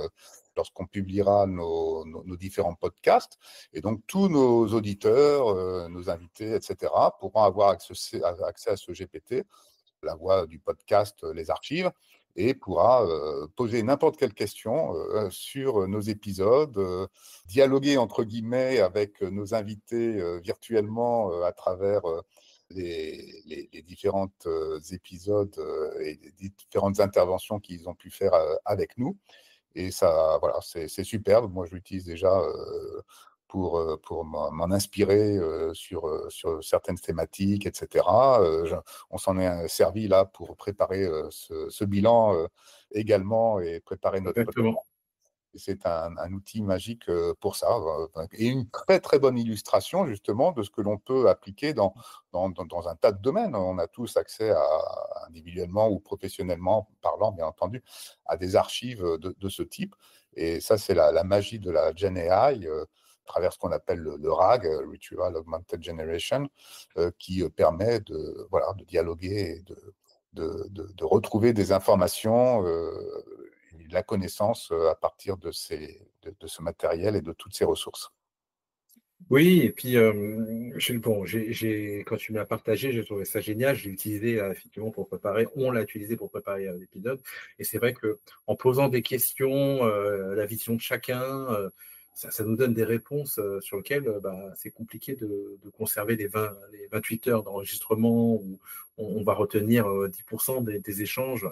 lorsqu'on publiera nos différents podcasts. Et donc, tous nos auditeurs, nos invités, etc., pourront avoir accès à ce GPT, la voix du podcast, les archives, et pourra poser n'importe quelle question sur nos épisodes, dialoguer entre guillemets avec nos invités virtuellement à travers les différents épisodes et les différentes interventions qu'ils ont pu faire avec nous. Et ça, voilà, c'est superbe. Moi, je l'utilise déjà pour m'en inspirer sur certaines thématiques, etc. On s'en est servi là pour préparer ce bilan également, et préparer notre podcast. Exactement. C'est un outil magique pour ça. Et une très, très bonne illustration, justement, de ce que l'on peut appliquer dans un tas de domaines. On a tous accès individuellement ou professionnellement parlant, bien entendu, à des archives de ce type. Et ça, c'est la magie de la Gen AI, à travers ce qu'on appelle le RAG, Retrieval Augmented Generation, qui permet voilà, de dialoguer et de retrouver des informations et de la connaissance à partir de ce matériel et de toutes ces ressources. Oui, et puis quand tu m'as partagé, j'ai trouvé ça génial. Je l'ai utilisé effectivement pour préparer. On l'a utilisé pour préparer l'épisode. Et c'est vrai que en posant des questions, la vision de chacun, ça nous donne des réponses sur lesquelles c'est compliqué de conserver les 28 heures d'enregistrement où on va retenir 10% des échanges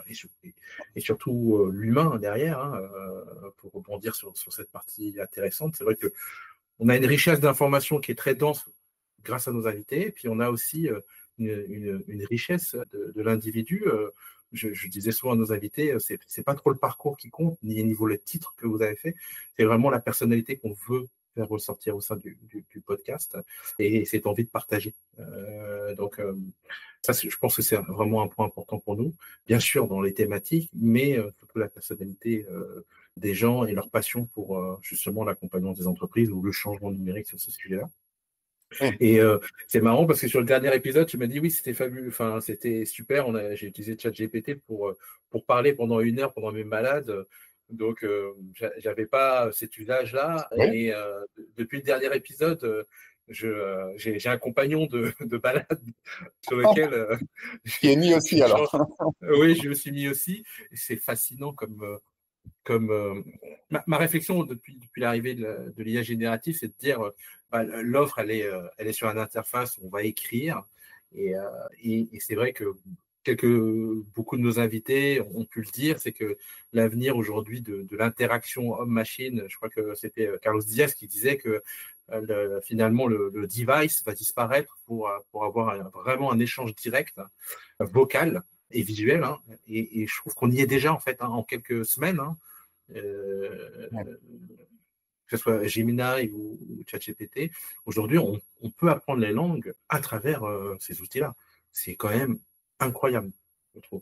et surtout l'humain derrière, hein, pour rebondir sur cette partie intéressante. C'est vrai que on a une richesse d'informations qui est très dense grâce à nos invités, et puis on a aussi une richesse de l'individu. Je disais souvent à nos invités, c'est pas trop le parcours qui compte, ni au niveau le titre que vous avez fait, c'est vraiment la personnalité qu'on veut faire ressortir au sein du podcast et cette envie de partager. Ça, je pense que c'est vraiment un point important pour nous, bien sûr dans les thématiques, mais surtout la personnalité des gens et leur passion pour justement l'accompagnement des entreprises ou le changement numérique sur ce sujet-là. Oui. Et c'est marrant parce que sur le dernier épisode, tu m'as dit oui, c'était fabuleux, enfin c'était super. J'ai utilisé ChatGPT pour parler pendant 1 heure pendant mes malades. Donc j'avais pas cet usage-là. Oui. Et depuis le dernier épisode, j'ai un compagnon de balade sur lequel Qui est mis aussi alors. Oui, je me suis mis aussi. C'est fascinant comme ma réflexion depuis l'arrivée de l'IA générative, c'est de dire l'offre, elle est sur une interface où on va écrire. Et c'est vrai que beaucoup de nos invités ont pu le dire, c'est que l'avenir aujourd'hui de l'interaction homme-machine, je crois que c'était Carlos Diaz qui disait que finalement le device va disparaître pour avoir vraiment un échange direct, vocal et visuel. Hein. Et je trouve qu'on y est déjà en fait, hein, en quelques semaines. Hein. Que ce soit Gemini ou ChatGPT, aujourd'hui, on peut apprendre les langues à travers ces outils-là. C'est quand même incroyable, je trouve.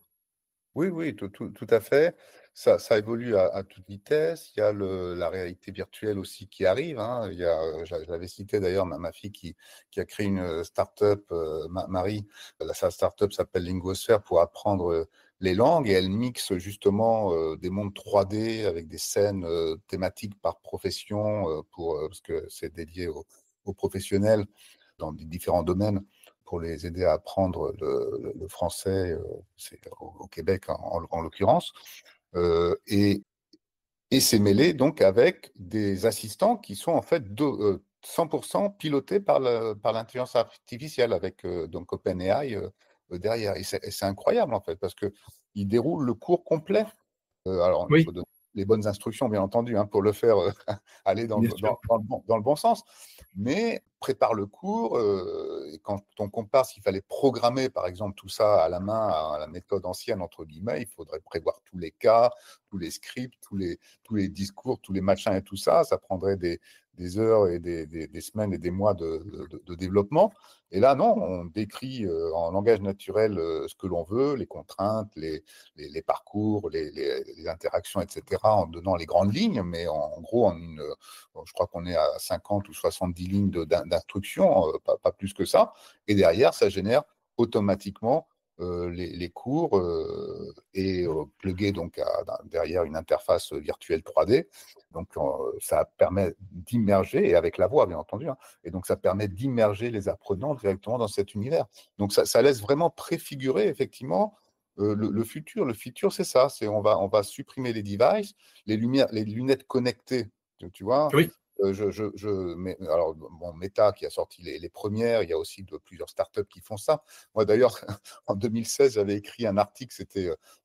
Oui, oui, tout à fait. Ça évolue à toute vitesse. Il y a la réalité virtuelle aussi qui arrive. Hein. Il y a, je l'avais cité d'ailleurs, ma fille qui a créé une start-up, Marie, sa start-up s'appelle Lingosphere pour apprendre les langues et elle mixe justement des mondes 3D avec des scènes thématiques par profession parce que c'est dédié aux professionnels dans différents domaines pour les aider à apprendre le français, c'est au Québec en l'occurrence. Et c'est mêlé donc avec des assistants qui sont en fait 100% pilotés par l'intelligence artificielle avec donc OpenAI derrière. Et c'est incroyable en fait parce qu'ils déroulent le cours complet. Alors, il Oui, faut donner les bonnes instructions, bien entendu, hein, pour le faire aller dans bien sûr. le bon sens. Mais prépare le cours. Et quand on compare s'il fallait programmer, par exemple, tout ça à la main, à la méthode ancienne, entre guillemets, il faudrait prévoir tous les cas, tous les scripts, tous les discours, tous les machins et tout ça. Ça prendrait des heures et des semaines et des mois de développement. Et là, non, on décrit en langage naturel ce que l'on veut, les contraintes, les parcours, les interactions, etc., en donnant les grandes lignes, mais en gros, je crois qu'on est à 50 ou 70 lignes d'instructions, pas plus que ça. Et derrière, ça génère automatiquement les cours et plugué donc derrière une interface virtuelle 3D. Donc, ça permet d'immerger, et avec la voix, bien entendu, hein, et donc ça permet d'immerger les apprenants directement dans cet univers. Donc, ça laisse vraiment préfigurer, effectivement, le futur. Le futur, c'est ça. On va supprimer les devices, les lunettes connectées, tu vois. Oui, Alors, bon, Meta qui a sorti les premières, il y a aussi plusieurs startups qui font ça. Moi, d'ailleurs, en 2016, j'avais écrit un article.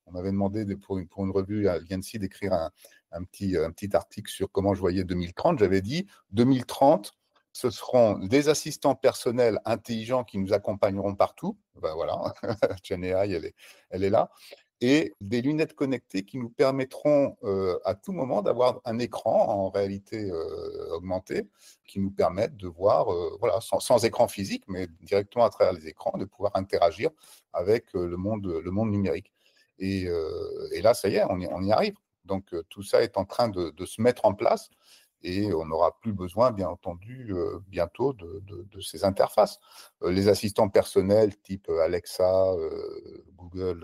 On m'avait demandé pour une revue à VNC d'écrire un petit article sur comment je voyais 2030. J'avais dit 2030, ce seront des assistants personnels intelligents qui nous accompagneront partout. Ben voilà, GenAI, elle est là. et des lunettes connectées qui nous permettront à tout moment d'avoir un écran en réalité augmentée qui nous permettent de voir, voilà, sans écran physique, mais directement à travers les écrans, de pouvoir interagir avec le monde numérique. Et là, ça y est, on y arrive. Donc, tout ça est en train de se mettre en place et on n'aura plus besoin, bien entendu, bientôt de ces interfaces. Les assistants personnels type Alexa, Google,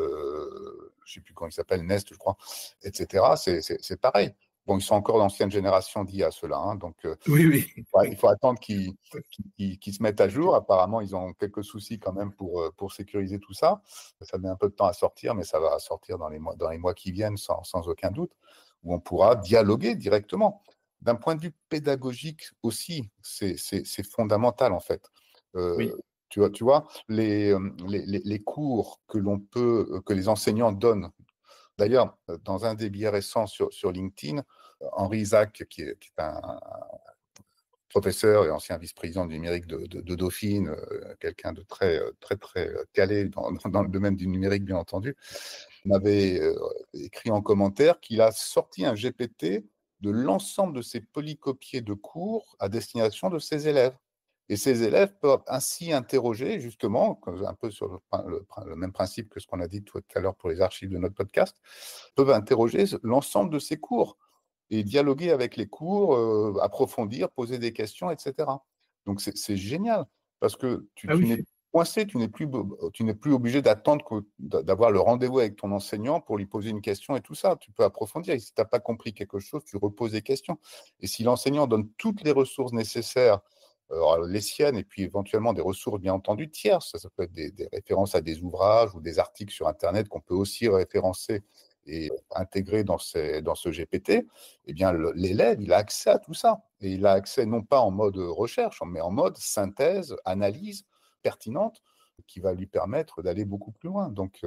je ne sais plus comment il s'appelle, Nest, je crois, etc., c'est pareil. Bon, ils sont encore d'ancienne génération d'IA, ceux-là, hein, donc Oui. il faut attendre qu'ils se mettent à jour. Apparemment, ils ont quelques soucis quand même pour sécuriser tout ça. Ça met un peu de temps à sortir, mais ça va sortir dans les mois qui viennent sans aucun doute, où on pourra dialoguer directement. D'un point de vue pédagogique aussi, c'est fondamental en fait. Oui. Tu vois les cours que les enseignants donnent. D'ailleurs, dans un des billets récents sur LinkedIn, Henri Isaac, qui est un professeur et ancien vice-président du numérique de Dauphine, quelqu'un de très calé dans le domaine du numérique, bien entendu, m'avait écrit en commentaire qu'il a sorti un GPT de l'ensemble de ses polycopiés de cours à destination de ses élèves. Et ces élèves peuvent ainsi interroger, justement, un peu sur le même principe que ce qu'on a dit tout à l'heure pour les archives de notre podcast, peuvent interroger l'ensemble de ces cours et dialoguer avec les cours, approfondir, poser des questions, etc. Donc, c'est génial parce que Ah tu oui, n'es coincé, tu n'es plus obligé d'attendre d'avoir le rendez-vous avec ton enseignant pour lui poser une question et tout ça. Tu peux approfondir. Et si tu n'as pas compris quelque chose, tu reposes des questions. Et si l'enseignant donne toutes les ressources nécessaires, les siennes et puis éventuellement des ressources, bien entendu, tierces, ça peut être des références à des ouvrages ou des articles sur Internet qu'on peut aussi référencer et intégrer dans ce GPT, eh bien, l'élève, il a accès à tout ça. Et il a accès non pas en mode recherche, mais en mode synthèse, analyse pertinente, qui va lui permettre d'aller beaucoup plus loin. Donc,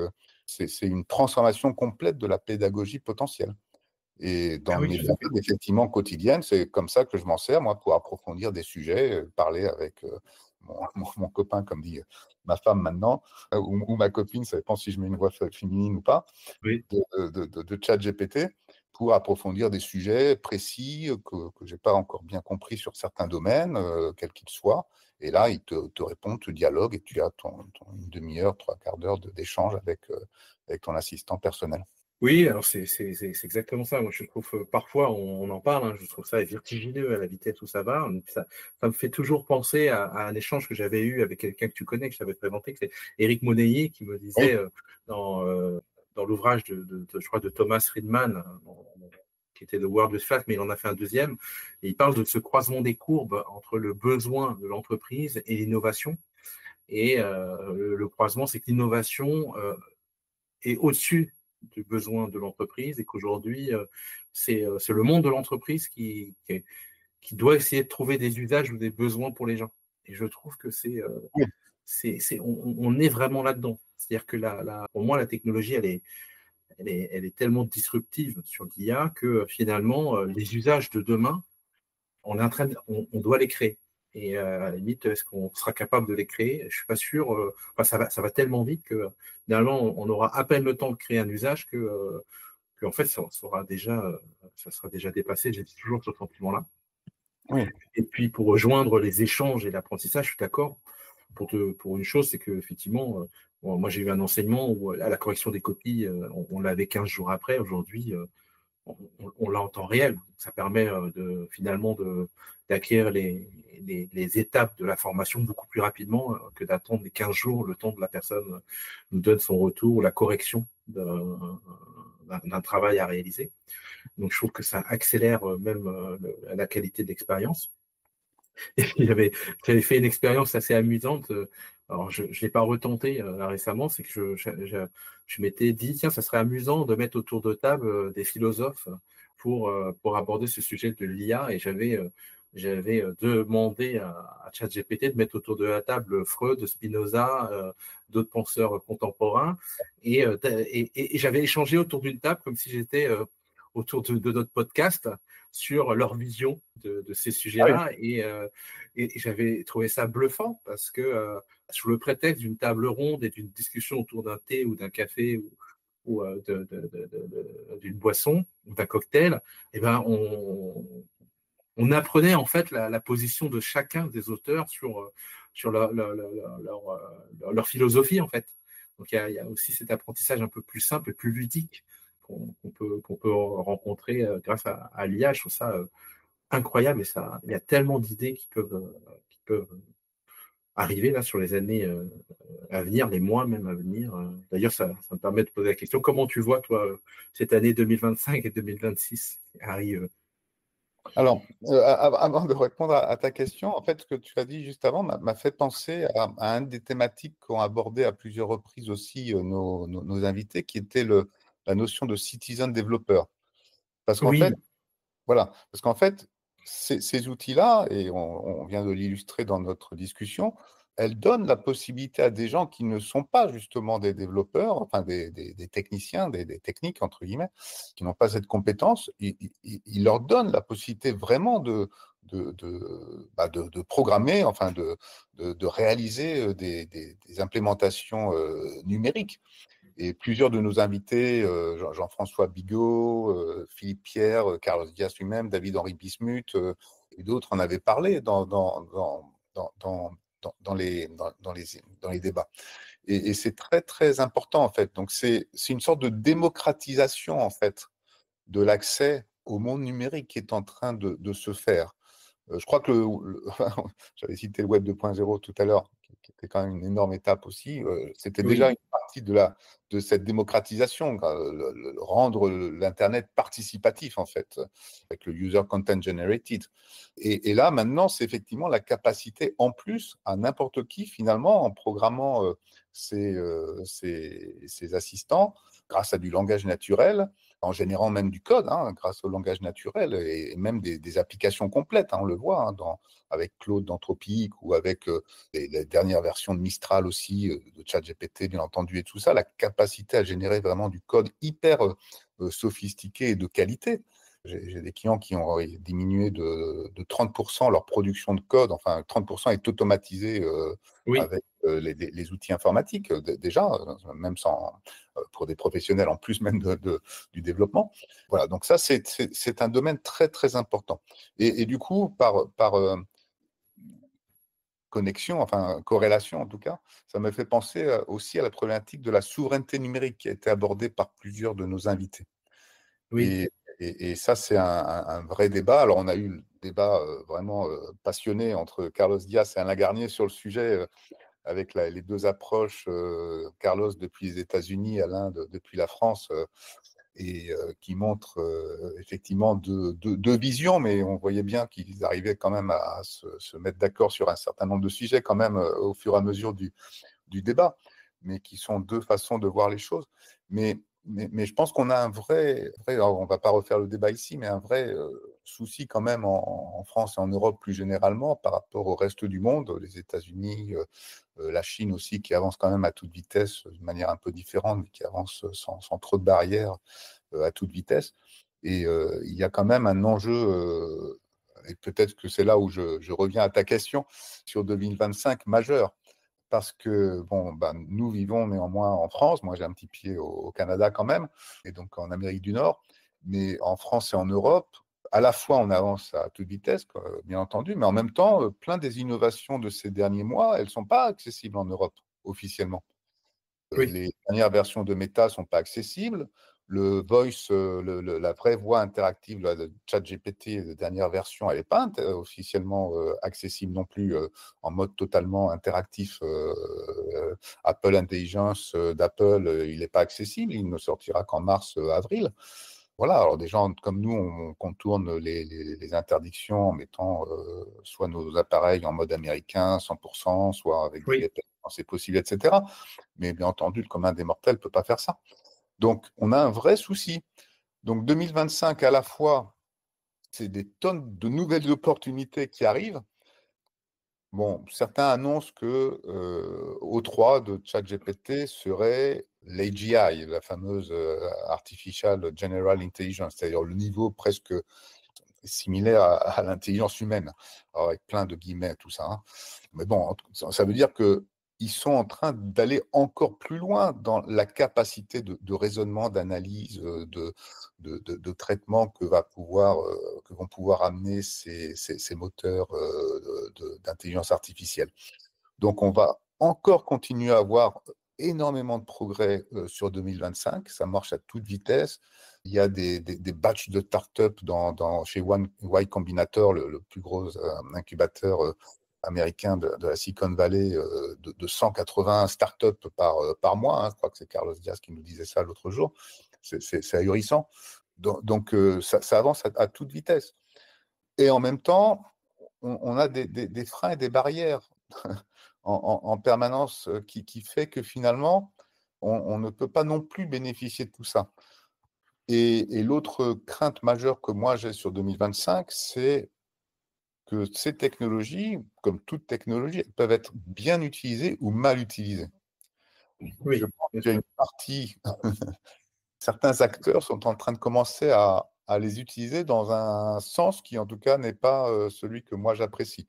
c'est une transformation complète de la pédagogie potentielle. Et dans ah oui, mes tout à fait. méthodes, effectivement, quotidiennes, c'est comme ça que je m'en sers, moi, pour approfondir des sujets, parler avec mon copain, comme dit ma femme maintenant, ou ma copine, ça dépend si je mets une voix féminine ou pas, Oui. de ChatGPT pour approfondir des sujets précis que je n'ai pas encore bien compris sur certains domaines, quels qu'ils soient. Et là, il te répond, tu dialogues et tu as une demi-heure, trois quarts d'heure d'échange avec ton assistant personnel. Oui, alors c'est exactement ça. Moi, je trouve, parfois, on en parle, hein, je trouve ça vertigineux à la vitesse où ça va. Ça me fait toujours penser à un échange que j'avais eu avec quelqu'un que tu connais, que je t'avais présenté, que c'est Éric Moneillet, qui me Oui, disait dans l'ouvrage je crois, de Thomas Friedman, qui était de World of Fat, mais il en a fait un deuxième, et il parle de ce croisement des courbes entre le besoin de l'entreprise et l'innovation. Et le croisement, c'est que l'innovation est au-dessus du besoin de l'entreprise et qu'aujourd'hui, c'est le monde de l'entreprise qui doit essayer de trouver des usages ou des besoins pour les gens. Et je trouve que oui, on est vraiment là-dedans. C'est-à-dire que pour moi, la technologie, elle est tellement disruptive sur l'IA que finalement, les usages de demain, on doit les créer. Et à la limite, est-ce qu'on sera capable de les créer? Je ne suis pas sûr. Enfin, ça va tellement vite que finalement, on aura à peine le temps de créer un usage que en fait, ça sera déjà dépassé. J'ai toujours ce sentiment-là. oui. Et puis, pour rejoindre les échanges et l'apprentissage, je suis d'accord pour une chose, c'est qu'effectivement, moi, j'ai eu un enseignement où à la correction des copies, on l'avait 15 jours après. Aujourd'hui, on l'a en temps réel. Ça permet finalement d'acquérir les étapes de la formation beaucoup plus rapidement que d'attendre les 15 jours, le temps de la personne nous donne son retour, la correction d'un travail à réaliser. Donc, je trouve que ça accélère même la qualité de l'expérience. Et puis, j'avais fait une expérience assez amusante. Alors, je ne l'ai pas retenté récemment, c'est que je m'étais dit, tiens, ça serait amusant de mettre autour de table des philosophes pour aborder ce sujet de l'IA. Et j'avais demandé à ChatGPT de mettre autour de la table Freud, Spinoza, d'autres penseurs contemporains. Et j'avais échangé autour d'une table comme si j'étais autour de notre podcast sur leur vision de ces Ah oui, sujets-là. Et j'avais trouvé ça bluffant parce que sous le prétexte d'une table ronde et d'une discussion autour d'un thé ou d'un café ou d'une boisson, d'un cocktail, eh ben, on apprenait en fait la position de chacun des auteurs sur leur philosophie en fait. Donc il y a aussi cet apprentissage un peu plus simple et plus ludique qu'on peut rencontrer grâce à l'IA. Je trouve ça incroyable et ça, il y a tellement d'idées qui peuvent arriver là sur les années à venir, les mois même à venir. D'ailleurs, ça me permet de poser la question, comment tu vois, toi, cette année 2025 et 2026 qui arrivent? Alors, avant de répondre à ta question, en fait, ce que tu as dit juste avant m'a fait penser à une des thématiques qu'ont abordé à plusieurs reprises aussi nos invités, qui était la notion de citizen developer. Parce qu'en fait, Oui, voilà, parce qu'en fait, ces outils-là, et on vient de l'illustrer dans notre discussion, elles donnent la possibilité à des gens qui ne sont pas justement des développeurs, enfin des techniciens, des techniques, entre guillemets, qui n'ont pas cette compétence, ils leur donnent la possibilité vraiment de programmer, enfin de réaliser des implémentations numériques. Et plusieurs de nos invités, Jean-François Bigot, Philippe Pierre, Carlos Diaz lui-même, David-Henri Bismuth et d'autres en avaient parlé dans les débats. Et c'est très, très important, en fait. Donc, c'est une sorte de démocratisation, en fait, de l'accès au monde numérique qui est en train de se faire. Je crois que j'avais cité le Web 2.0 tout à l'heure, qui était quand même une énorme étape aussi. C'était déjà oui, une partie de cette démocratisation, rendre l'Internet participatif, en fait, avec le User Content Generated. Et là, maintenant, c'est effectivement la capacité, en plus, à n'importe qui, finalement, en programmant ses assistants, grâce à du langage naturel, en générant même du code, hein, grâce au langage naturel, et même des applications complètes, hein, on le voit, hein, avec Claude d'Anthropique ou avec les dernières versions de Mistral aussi, de ChatGPT bien entendu, et tout ça, la capacité à générer vraiment du code hyper sophistiqué et de qualité. J'ai des clients qui ont diminué de 30% leur production de code, enfin 30% est automatisé oui, avec les outils informatiques déjà, même sans, pour des professionnels en plus même du développement. Voilà, donc ça c'est un domaine très très important. Et du coup, par connexion, enfin corrélation en tout cas, ça me fait penser aussi à la problématique de la souveraineté numérique qui a été abordée par plusieurs de nos invités. oui, Et ça, c'est un vrai débat. Alors, on a eu le débat vraiment passionné entre Carlos Diaz et Alain Garnier sur le sujet, avec les deux approches, Carlos depuis les États-Unis, Alain depuis la France, et qui montrent effectivement deux visions, mais on voyait bien qu'ils arrivaient quand même à se mettre d'accord sur un certain nombre de sujets quand même au fur et à mesure du débat, mais qui sont deux façons de voir les choses. Mais je pense qu'on a un vrai, on ne va pas refaire le débat ici, mais un vrai souci quand même en France et en Europe plus généralement par rapport au reste du monde, les États-Unis, la Chine aussi, qui avance quand même à toute vitesse, d'une manière un peu différente, mais qui avance sans trop de barrières à toute vitesse. Et il y a quand même un enjeu, et peut-être que c'est là où je reviens à ta question, sur 2025 majeur. Parce que, bon, ben, nous vivons néanmoins en France. Moi, j'ai un petit pied au Canada quand même, et donc en Amérique du Nord. Mais en France et en Europe, à la fois, on avance à toute vitesse, quoi, bien entendu, mais en même temps, plein des innovations de ces derniers mois, elles ne sont pas accessibles en Europe officiellement. oui, Les dernières versions de Meta ne sont pas accessibles. Le voice, la vraie voix interactive, le ChatGPT, la dernière version, elle n'est pas officiellement accessible non plus en mode totalement interactif. Apple Intelligence d'Apple, il n'est pas accessible. Il ne sortira qu'en mars-avril. Voilà, alors des gens comme nous, on contourne les interdictions en mettant soit nos appareils en mode américain, 100%, soit avec des oui, VPN quand c'est possible, etc. Mais bien entendu, le commun des mortels ne peut pas faire ça. Donc, on a un vrai souci. Donc, 2025, à la fois, c'est des tonnes de nouvelles opportunités qui arrivent. Bon, certains annoncent que O3 de ChatGPT serait l'AGI, la fameuse Artificial General Intelligence, c'est-à-dire le niveau presque similaire à l'intelligence humaine, alors avec plein de guillemets, tout ça, hein. Mais bon, ça veut dire que ils sont en train d'aller encore plus loin dans la capacité de raisonnement, d'analyse, de traitement que vont pouvoir amener ces moteurs d'intelligence artificielle. Donc, on va encore continuer à avoir énormément de progrès sur 2025. Ça marche à toute vitesse. Il y a des batchs de start-up chez Y Combinator, le plus gros incubateur américain de la Silicon Valley, de 180 startups par mois. Je crois que c'est Carlos Diaz qui nous disait ça l'autre jour. C'est ahurissant. Donc ça avance à toute vitesse. Et en même temps, on a des freins et des barrières en permanence qui fait que finalement, on ne peut pas non plus bénéficier de tout ça. Et l'autre crainte majeure que moi j'ai sur 2025, c'est que ces technologies, comme toute technologie, elles peuvent être bien utilisées ou mal utilisées. Oui, Je pense bien qu'il y a sûr. une partie, certains acteurs sont en train de commencer à les utiliser dans un sens qui, en tout cas, n'est pas celui que moi j'apprécie.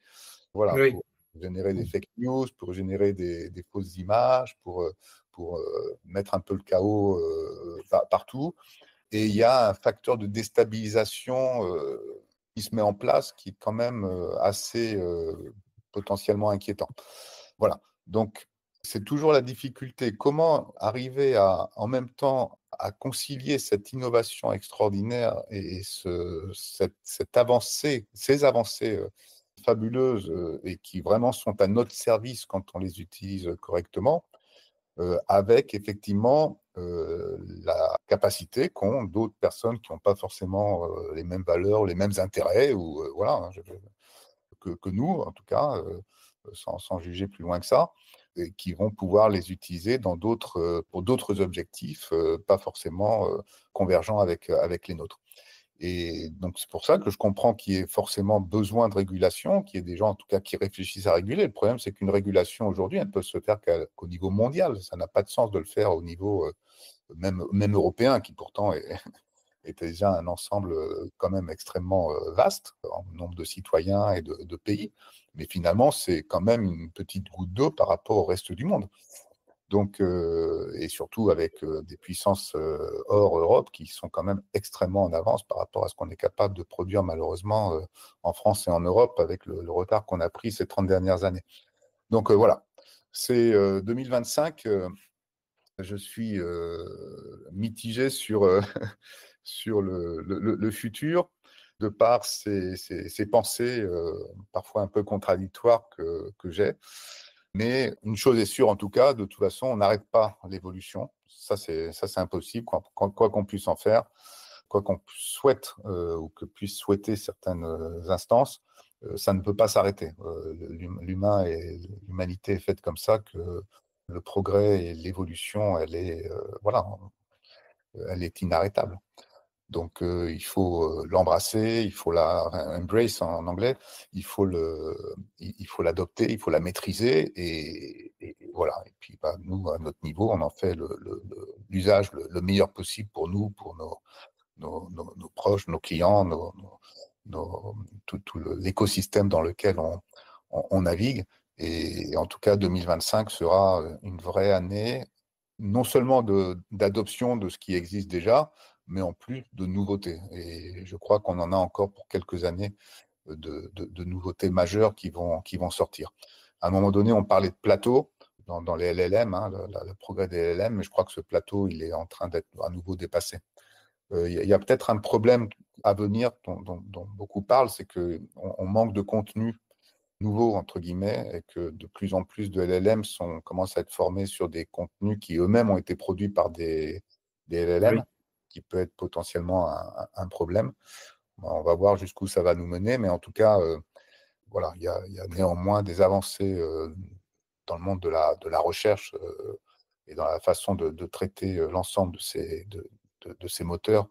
Voilà, Oui, pour générer des fake news, pour générer des fausses images, pour mettre un peu le chaos partout. Et il y a un facteur de déstabilisation qui se met en place qui est quand même assez potentiellement inquiétant. Voilà. Donc, c'est toujours la difficulté. Comment arriver en même temps à concilier cette innovation extraordinaire et cette avancée, ces avancées fabuleuses et qui vraiment sont à notre service quand on les utilise correctement, avec effectivement la capacité qu'ont d'autres personnes qui n'ont pas forcément les mêmes valeurs, les mêmes intérêts, ou voilà, que nous, en tout cas, sans juger plus loin que ça, et qui vont pouvoir les utiliser pour d'autres objectifs, pas forcément convergents avec les nôtres. Et donc, c'est pour ça que je comprends qu'il y ait forcément besoin de régulation, qu'il y ait des gens, en tout cas, qui réfléchissent à réguler. Le problème, c'est qu'une régulation, aujourd'hui, elle ne peut se faire qu'au niveau mondial. Ça n'a pas de sens de le faire au niveau même européen, qui pourtant est déjà un ensemble quand même extrêmement vaste en nombre de citoyens et de pays. Mais finalement, c'est quand même une petite goutte d'eau par rapport au reste du monde. Donc, et surtout avec des puissances hors Europe qui sont quand même extrêmement en avance par rapport à ce qu'on est capable de produire malheureusement en France et en Europe avec le retard qu'on a pris ces 30 dernières années. Donc voilà, c'est 2025, je suis mitigé sur le futur de par ces pensées parfois un peu contradictoires que j'ai. Mais une chose est sûre, en tout cas, de toute façon, on n'arrête pas l'évolution. Ça, c'est impossible, quoi qu'on puisse en faire, quoi qu'on souhaite ou que puissent souhaiter certaines instances, ça ne peut pas s'arrêter. L'humain et l'humanité est faite comme ça que le progrès et l'évolution, elle est inarrêtable. Donc, il faut l'embrasser, il faut la embrace en anglais, il faut l'adopter, il faut la maîtriser, et voilà. Et puis, nous, à notre niveau, on en fait l'usage le meilleur possible pour nous, pour nos proches, nos clients, tout l'écosystème dans lequel on navigue. Et en tout cas, 2025 sera une vraie année, non seulement d'adoption de ce qui existe déjà, mais en plus de nouveautés. Et je crois qu'on en a encore pour quelques années de nouveautés majeures qui vont sortir. À un moment donné, on parlait de plateau dans les LLM, hein, le progrès des LLM, mais je crois que ce plateau, il est en train d'être à nouveau dépassé. Il y a peut-être un problème à venir dont beaucoup parlent, c'est qu'on manque de contenu nouveau, entre guillemets, et que de plus en plus de LLM commencent à être formés sur des contenus qui eux-mêmes ont été produits par des LLM, oui, qui peut être potentiellement un problème. On va voir jusqu'où ça va nous mener, mais en tout cas, voilà, il y a néanmoins des avancées dans le monde de la recherche et dans la façon de traiter l'ensemble de ces moteurs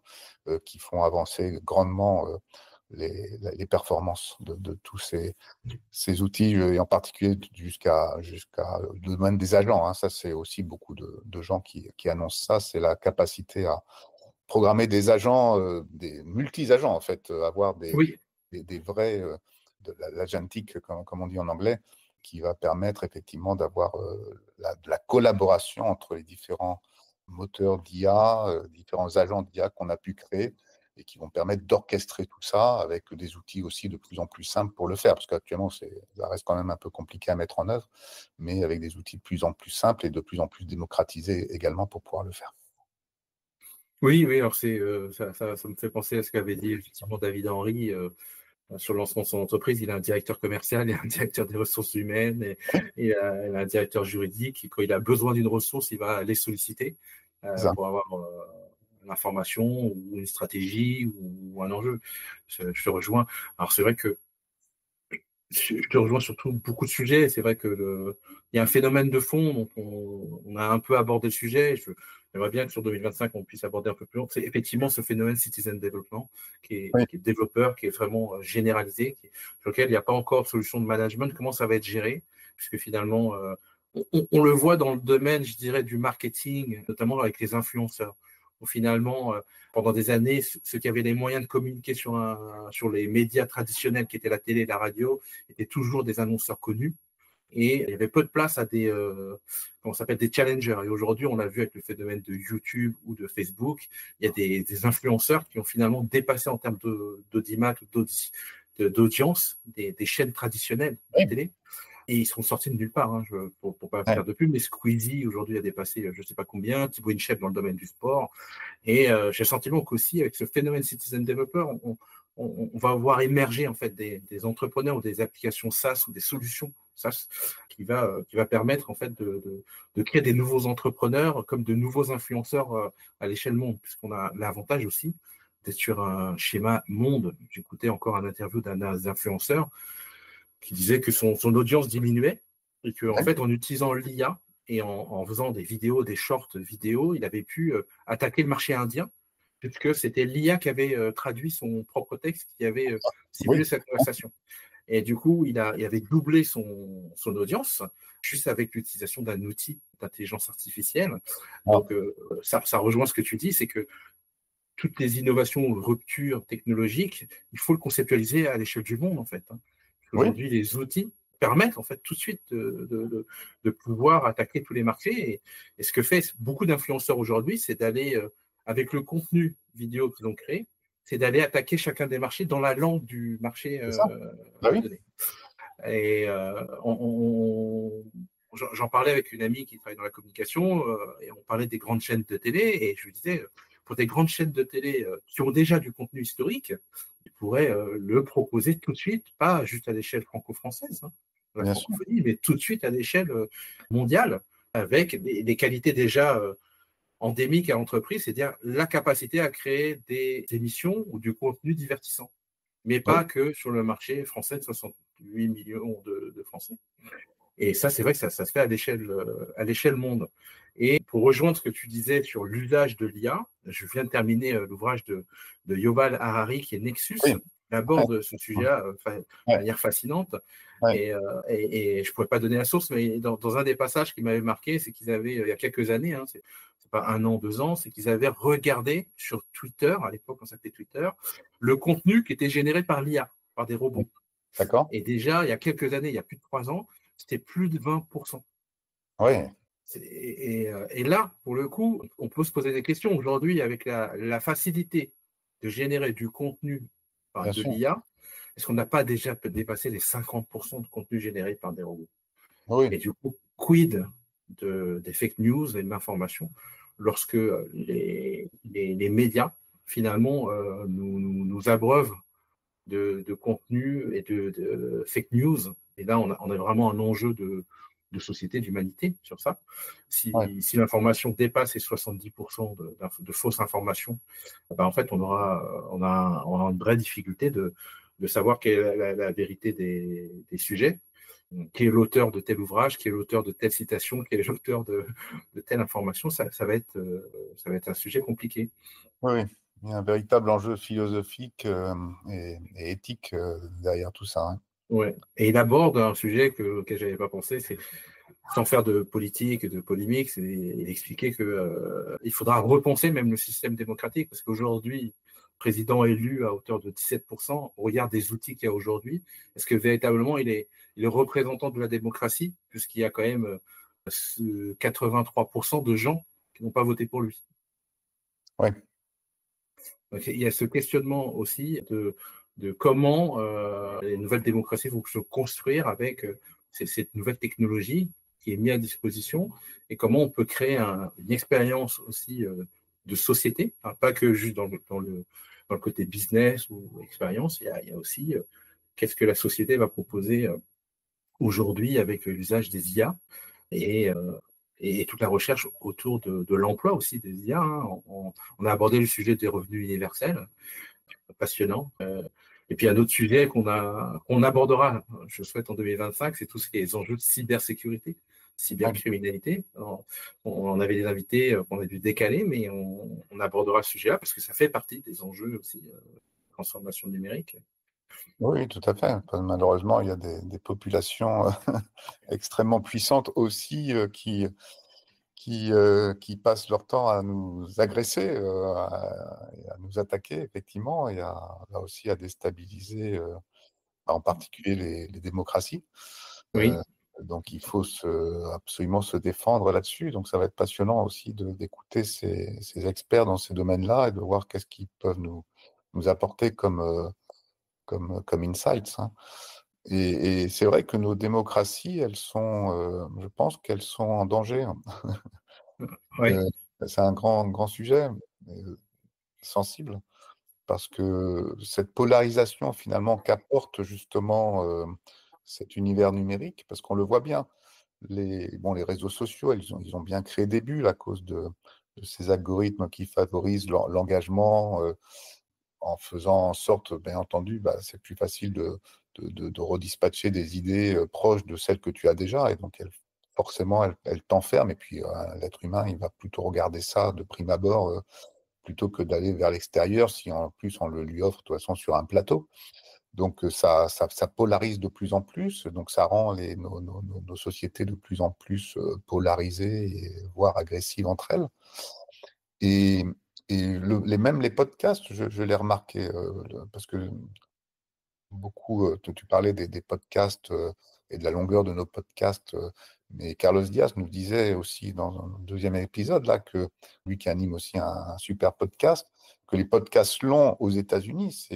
qui font avancer grandement les performances de tous ces outils, et en particulier jusqu'à le domaine des agents. Hein. Ça, c'est aussi beaucoup de gens qui annoncent ça, c'est la capacité à programmer des agents, des multi-agents en fait, avoir oui, des vrais, de l'agentic, comme on dit en anglais, qui va permettre effectivement d'avoir de la collaboration entre les différents moteurs d'IA, différents agents d'IA qu'on a pu créer et qui vont permettre d'orchestrer tout ça avec des outils aussi de plus en plus simples pour le faire, parce qu'actuellement, ça reste quand même un peu compliqué à mettre en œuvre, mais avec des outils de plus en plus simples et de plus en plus démocratisés également pour pouvoir le faire. Oui, alors ça me fait penser à ce qu'avait dit effectivement David Henry sur le lancement de son entreprise. Il a un directeur commercial, il a un directeur des ressources humaines et il a un directeur juridique. Et quand il a besoin d'une ressource, il va les solliciter pour avoir l'information ou une stratégie ou un enjeu. Je te rejoins. Alors c'est vrai que je te rejoins sur beaucoup de sujets. C'est vrai que il y a un phénomène de fond dont on a un peu abordé le sujet. J'aimerais bien que sur 2025, on puisse aborder un peu plus loin. C'est effectivement ce phénomène citizen development qui est développeur, qui est vraiment généralisé, sur lequel il n'y a pas encore de solution de management. Comment ça va être géré? Puisque finalement, on le voit dans le domaine, je dirais, du marketing, notamment avec les influenceurs, où finalement, pendant des années, ceux qui avaient les moyens de communiquer sur les médias traditionnels qui étaient la télé et la radio étaient toujours des annonceurs connus. Et il y avait peu de place à des challengers. Et aujourd'hui, on l'a vu avec le phénomène de YouTube ou de Facebook, il y a des influenceurs qui ont finalement dépassé en termes d'audimat ou d'audience des chaînes traditionnelles de télé. Et ils sont sortis de nulle part, pour ne pas faire de pub, mais Squeezie, aujourd'hui, a dépassé je ne sais pas combien, Thibaut InShape dans le domaine du sport. Et j'ai le sentiment qu'aussi, avec ce phénomène Citizen Developer, on va voir émerger en fait des entrepreneurs ou des applications SaaS ou des solutions SaaS qui va permettre en fait de créer des nouveaux entrepreneurs comme de nouveaux influenceurs à l'échelle monde, puisqu'on a l'avantage aussi d'être sur un schéma monde. J'écoutais encore une interview d'un influenceur qui disait que son audience diminuait et qu'en fait, en utilisant l'IA et en faisant des vidéos, des shorts vidéos, il avait pu attaquer le marché indien, puisque c'était l'IA qui avait traduit son propre texte, qui avait simulé sa conversation. Et du coup, il avait doublé son audience juste avec l'utilisation d'un outil d'intelligence artificielle. Donc, ça rejoint ce que tu dis, c'est que toutes les innovations ou ruptures technologiques, il faut le conceptualiser à l'échelle du monde, en fait. Aujourd'hui, les outils permettent en fait tout de suite de pouvoir attaquer tous les marchés. Et ce que fait beaucoup d'influenceurs aujourd'hui, c'est d'aller, avec le contenu vidéo qu'ils ont créé, c'est d'aller attaquer chacun des marchés dans la langue du marché donné. Et j'en parlais avec une amie qui travaille dans la communication et on parlait des grandes chaînes de télé et je lui disais, pour des grandes chaînes de télé qui ont déjà du contenu historique, ils pourraient le proposer tout de suite, pas juste à l'échelle franco-française, la francophonie, mais tout de suite à l'échelle mondiale, avec des qualités déjà endémiques à l'entreprise, c'est-à-dire la capacité à créer des émissions ou du contenu divertissant, mais pas que sur le marché français de 68 millions de Français. Et ça, c'est vrai que ça se fait à l'échelle monde. Et pour rejoindre ce que tu disais sur l'usage de l'IA, je viens de terminer l'ouvrage de Yuval Harari qui est Nexus. Il aborde ce sujet-là de manière fascinante. Et je ne pourrais pas donner la source, mais dans un des passages qui m'avait marqué, c'est qu'ils avaient, il y a quelques années, c'est pas 1 an, 2 ans, c'est qu'ils avaient regardé sur Twitter, à l'époque on s'appelait Twitter, le contenu qui était généré par l'IA, par des robots. D'accord. Et déjà, il y a quelques années, il y a plus de 3 ans, c'était plus de 20%. Oui. Et là, pour le coup, on peut se poser des questions. Aujourd'hui, avec la facilité de générer du contenu par de l'IA, est-ce qu'on n'a pas déjà dépassé les 50% de contenu généré par des robots? Et du coup, quid des fake news et de l'information lorsque les médias, finalement, nous abreuvent de contenu et de fake news. Et là, on a vraiment un enjeu de société, d'humanité sur ça. Si l'information dépasse les 70% de fausses informations, en fait, on aura une vraie difficulté de savoir quelle est la vérité des sujets, qui est l'auteur de tel ouvrage, qui est l'auteur de telle citation, qui est l'auteur de telle information. Ça va être un sujet compliqué. Oui. Il y a un véritable enjeu philosophique et éthique derrière tout ça. Ouais. Et il aborde un sujet auquel je n'avais pas pensé, c'est sans faire de politique et de polémique, il expliquait qu'il faudra repenser même le système démocratique, parce qu'aujourd'hui, président élu à hauteur de 17%, au regard des outils qu'il y a aujourd'hui, est-ce que véritablement il est représentant de la démocratie, puisqu'il y a quand même 83% de gens qui n'ont pas voté pour lui. Oui. Donc, il y a ce questionnement aussi de comment les nouvelles démocraties vont se construire avec cette nouvelle technologie qui est mise à disposition et comment on peut créer une expérience aussi de société, hein, pas que juste dans le côté business ou expérience, il y a aussi qu'est-ce que la société va proposer aujourd'hui avec l'usage des IA et toute la recherche autour de l'emploi aussi des IA. Hein. On a abordé le sujet des revenus universels, passionnant. Et puis un autre sujet qu'on abordera, je souhaite en 2025, c'est tout ce qui est les enjeux de cybersécurité, cybercriminalité. Alors, on avait des invités qu'on a dû décaler, mais on abordera ce sujet-là parce que ça fait partie des enjeux aussi de transformation numérique. Oui, tout à fait. Malheureusement, il y a des populations extrêmement puissantes aussi qui passent leur temps à nous agresser, à nous attaquer, effectivement, et là aussi à déstabiliser, en particulier les démocraties. Oui. Donc, il faut absolument se défendre là-dessus. Donc, ça va être passionnant aussi d'écouter ces experts dans ces domaines-là et de voir qu'est-ce qu'ils peuvent nous apporter comme insights. Hein. Et c'est vrai que nos démocraties, je pense qu'elles sont en danger. Hein. Oui. C'est un grand sujet, sensible, parce que cette polarisation finalement qu'apporte justement cet univers numérique, parce qu'on le voit bien, les réseaux sociaux, ils ont bien créé des bulles à cause de ces algorithmes qui favorisent l'engagement, en faisant en sorte, bien entendu, c'est plus facile de redispatcher des idées proches de celles que tu as déjà, et donc forcément, elles t'enferment, et puis l'être humain, il va plutôt regarder ça de prime abord, plutôt que d'aller vers l'extérieur, si en plus on le lui offre de toute façon sur un plateau. Donc ça polarise de plus en plus, donc ça rend nos sociétés de plus en plus polarisées, et voire agressives entre elles. Et même les podcasts, je l'ai remarqué, parce que beaucoup, tu parlais des podcasts et de la longueur de nos podcasts, mais Carlos Diaz nous disait aussi dans un deuxième épisode, là, que lui qui anime aussi un super podcast, que les podcasts longs aux États-Unis,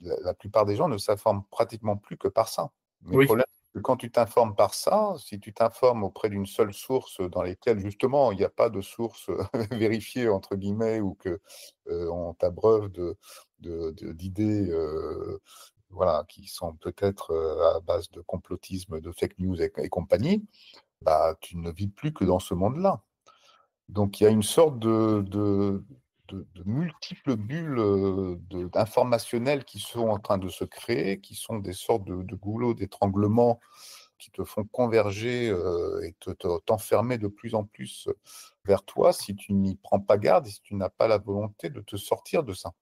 la plupart des gens ne s'informent pratiquement plus que par ça. Mais le Oui. problème, c'est que quand tu t'informes par ça, si tu t'informes auprès d'une seule source dans laquelle justement il n'y a pas de source vérifiée, entre guillemets, ou que on t'abreuve d'idées voilà, qui sont peut-être à base de complotisme, de fake news et compagnie, tu ne vis plus que dans ce monde-là. Donc il y a une sorte de multiples bulles informationnelles qui sont en train de se créer, qui sont des sortes de goulots d'étranglement qui te font converger et t'enfermer de plus en plus vers toi si tu n'y prends pas garde et si tu n'as pas la volonté de te sortir de ça.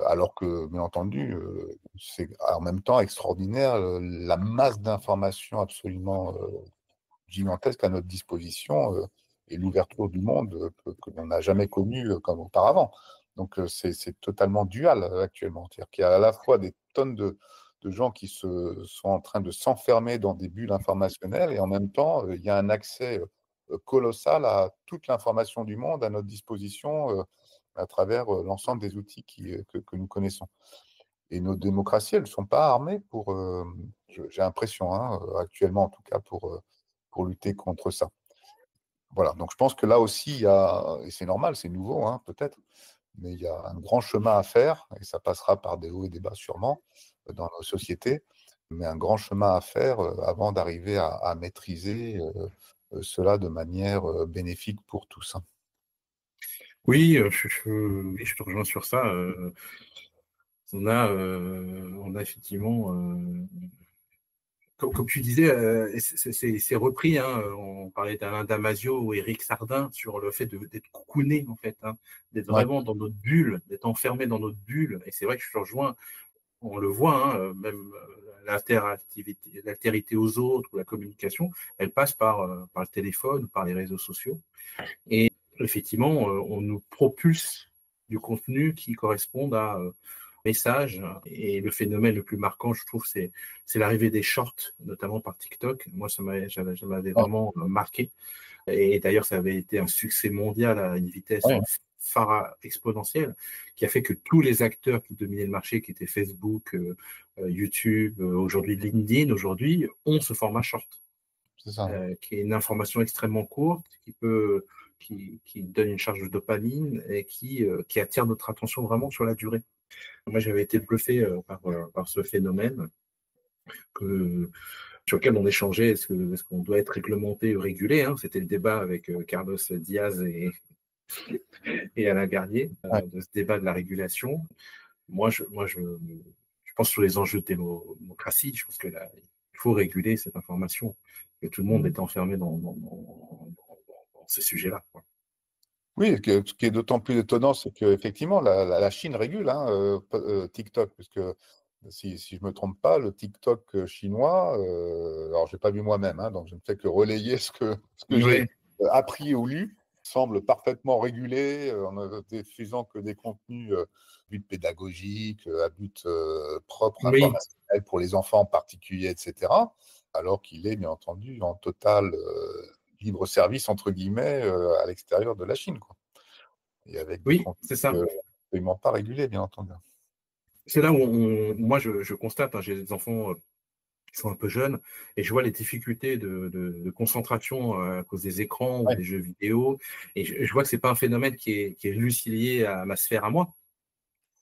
Alors que, bien entendu, c'est en même temps extraordinaire la masse d'informations absolument gigantesque à notre disposition et l'ouverture du monde que l'on n'a jamais connue comme auparavant. Donc, c'est totalement dual actuellement. C'est-à-dire qu'il y a à la fois des tonnes de gens qui sont en train de s'enfermer dans des bulles informationnelles et en même temps, il y a un accès colossal à toute l'information du monde à notre disposition à travers l'ensemble des outils que nous connaissons. Et nos démocraties, elles ne sont pas armées pour, j'ai l'impression, hein, actuellement en tout cas, pour lutter contre ça. Voilà, donc je pense que là aussi, il y a, et c'est normal, c'est nouveau, hein, peut-être, mais il y a un grand chemin à faire, et ça passera par des hauts et des bas sûrement, dans nos sociétés, mais un grand chemin à faire avant d'arriver à maîtriser cela de manière bénéfique pour tous. Hein. Oui, oui, je te rejoins sur ça. On a effectivement, comme tu disais, c'est repris. Hein, on parlait d'Alain Damasio ou Éric Sardin sur le fait d'être coucouné, en fait, hein, d'être Ouais. vraiment dans notre bulle, d'être enfermé dans notre bulle. Et c'est vrai que je te rejoins. On le voit, hein, même l'altérité aux autres ou la communication, elle passe par le téléphone, par les réseaux sociaux. Et effectivement, on nous propulse du contenu qui corresponde à message. Et le phénomène le plus marquant, je trouve, c'est l'arrivée des shorts, notamment par TikTok. Moi, ça m'avait vraiment marqué. Et d'ailleurs, ça avait été un succès mondial à une vitesse exponentielle, qui a fait que tous les acteurs qui dominaient le marché, qui étaient Facebook, YouTube, aujourd'hui LinkedIn, aujourd'hui, ont ce format short. C'est ça. Qui est une information extrêmement courte, qui donne une charge de dopamine et qui attire notre attention vraiment sur la durée. Moi, j'avais été bluffé par ce phénomène sur lequel on échangeait, est-ce qu'on doit être réglementé ou régulé, hein. C'était le débat avec Carlos Diaz et Alain Garnier, de ce débat de la régulation. Moi, je pense sur les enjeux de démocratie, je pense qu'il faut réguler cette information, que tout le monde est enfermé dans ces sujets-là. Oui, ce qui est d'autant plus étonnant, c'est qu'effectivement, la Chine régule TikTok, puisque si je ne me trompe pas, le TikTok chinois, alors je n'ai pas vu moi-même, donc je ne fais que relayer ce que j'ai appris ou lu, semble parfaitement régulé, en ne diffusant que des contenus à but pédagogique, à but propre, informationnel pour les enfants en particulier, etc., alors qu'il est bien entendu en total libre service, entre guillemets, à l'extérieur de la Chine, quoi. Et avec des contenus absolument pas régulés, bien entendu. C'est là où moi je constate, j'ai des enfants qui sont un peu jeunes, et je vois les difficultés de concentration à cause des écrans ou des jeux vidéo, et je vois que c'est pas un phénomène qui est juste lié à ma sphère à moi.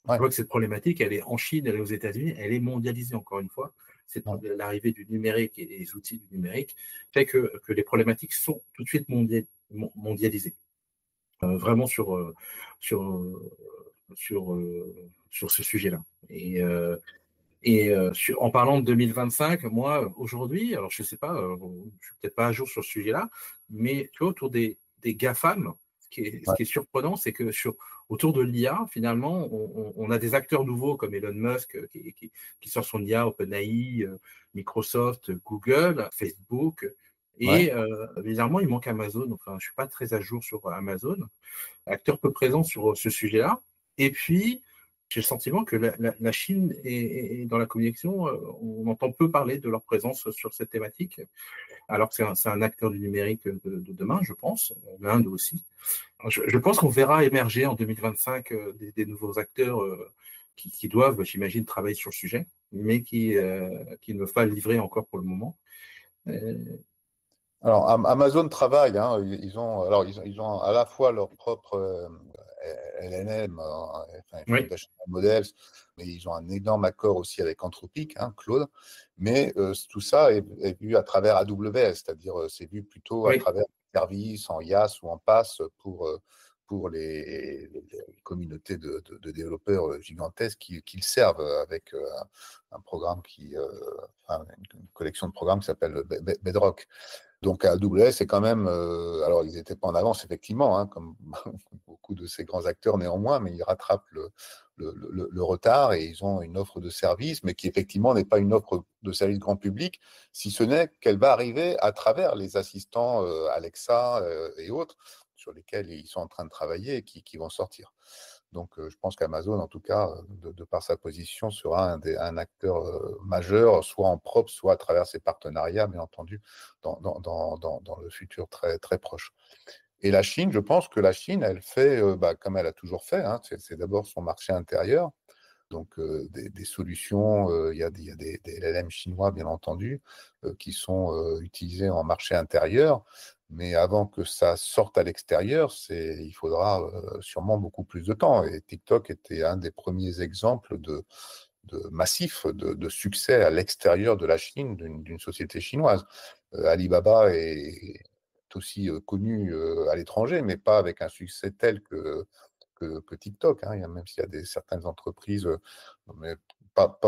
Je vois que cette problématique, elle est en Chine, elle est aux États-Unis, elle est mondialisée encore une fois. C'est l'arrivée du numérique et des outils du numérique fait que les problématiques sont tout de suite mondialisées. Vraiment sur ce sujet-là. En parlant de 2025, moi, aujourd'hui, alors je ne sais pas, je ne suis peut-être pas à jour sur ce sujet-là, mais tu vois, autour des GAFAM, ce qui est surprenant, c'est que autour de l'IA, finalement, on a des acteurs nouveaux comme Elon Musk qui sort son IA, OpenAI, Microsoft, Google, Facebook. Et bizarrement, il manque Amazon. Enfin, je ne suis pas très à jour sur Amazon. Acteur peu présent sur ce sujet-là. Et puis, j'ai le sentiment que la Chine est dans la communication, on entend peu parler de leur présence sur cette thématique, alors que c'est un acteur du numérique de demain, je pense, l'Inde aussi. Je pense qu'on verra émerger en 2025 des nouveaux acteurs qui doivent, j'imagine, travailler sur le sujet, mais qui ne peuvent pas le livrer encore pour le moment. Alors, Amazon travaille, ils ont à la fois leur propre LLM, Foundation Models, mais ils ont un énorme accord aussi avec Anthropic, Claude. Mais tout ça est vu à travers AWS, c'est-à-dire c'est vu plutôt à travers des services en IaaS ou en PaaS pour les communautés de développeurs gigantesques qui servent avec un programme une collection de programmes qui s'appelle Bedrock. Donc AWS, c'est quand même, alors ils n'étaient pas en avance effectivement, comme beaucoup de ces grands acteurs néanmoins, mais ils rattrapent le retard et ils ont une offre de service, mais qui effectivement n'est pas une offre de service grand public, si ce n'est qu'elle va arriver à travers les assistants Alexa et autres, sur lesquels ils sont en train de travailler et qui vont sortir. Donc, je pense qu'Amazon, en tout cas, de par sa position, sera un acteur majeur, soit en propre, soit à travers ses partenariats, bien entendu, dans le futur très, très proche. Et la Chine, je pense que la Chine, elle fait comme elle a toujours fait, c'est d'abord son marché intérieur. Donc, des solutions, il y a des LLM chinois, bien entendu, qui sont utilisés en marché intérieur. Mais avant que ça sorte à l'extérieur, il faudra sûrement beaucoup plus de temps. Et TikTok était un des premiers exemples massifs de succès à l'extérieur de la Chine d'une société chinoise. Alibaba est aussi connu à l'étranger, mais pas avec un succès tel que TikTok, même s'il y a certaines entreprises, mais pas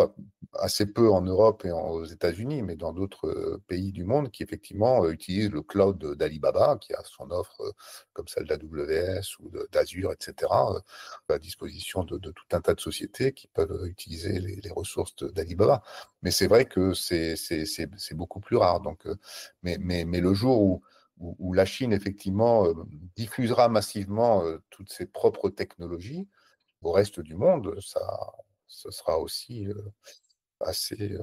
assez peu en Europe et aux États-Unis, mais dans d'autres pays du monde qui effectivement utilisent le cloud d'Alibaba, qui a son offre comme celle d'AWS ou d'Azure, etc., à disposition de tout un tas de sociétés qui peuvent utiliser les ressources d'Alibaba. Mais c'est vrai que c'est beaucoup plus rare. Donc, mais le jour où la Chine, effectivement, diffusera massivement toutes ses propres technologies, au reste du monde, ce sera aussi assez,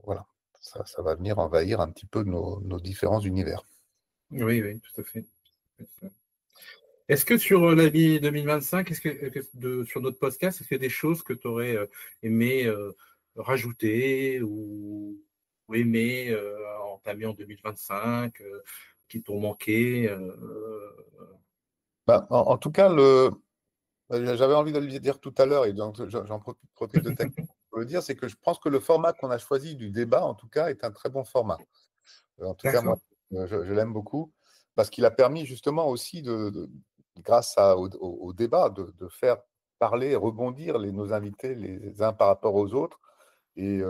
voilà, ça va venir envahir un petit peu nos différents univers. Oui, oui, tout à fait. Est-ce que sur l'année 2025, sur notre podcast, est-ce qu'il y a des choses que tu aurais aimé rajouter ou aimé entamer en 2025, qui t'ont manqué Bah, en tout cas, j'avais envie de le dire tout à l'heure, et donc j'en profite de ta question pour le dire, c'est que je pense que le format qu'on a choisi du débat, en tout cas, est un très bon format. En tout cas, moi, D'accord. je l'aime beaucoup, parce qu'il a permis justement aussi, grâce au débat, de faire parler, rebondir nos invités les uns par rapport aux autres. Et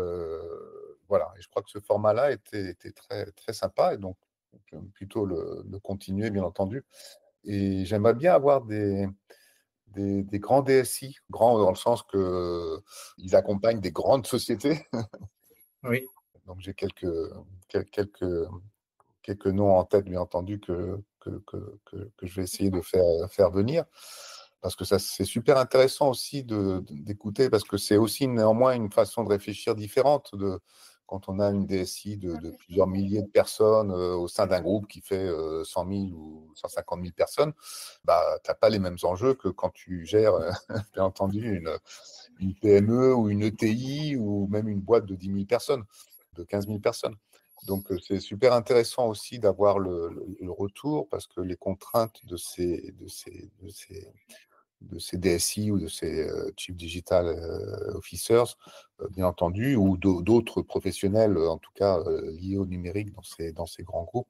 voilà, et je crois que ce format-là était très, très sympa, et donc plutôt le continuer, bien entendu. Et j'aimerais bien avoir des grands DSI, grands dans le sens qu'ils accompagnent des grandes sociétés. Oui, Donc j'ai quelques, quelques noms en tête, bien entendu, que je vais essayer de faire venir. Parce que ça, c'est super intéressant aussi d'écouter, parce que c'est aussi néanmoins une façon de réfléchir différente quand on a une DSI de plusieurs milliers de personnes au sein d'un groupe qui fait 100 000 ou 150 000 personnes. Bah, tu n'as pas les mêmes enjeux que quand tu gères, bien entendu, une PME ou une ETI ou même une boîte de 10 000 personnes, de 15 000 personnes. Donc, c'est super intéressant aussi d'avoir le retour, parce que les contraintes de ces DSI ou de ces Chief Digital Officers, bien entendu, ou d'autres professionnels, en tout cas liés au numérique dans ces grands groupes,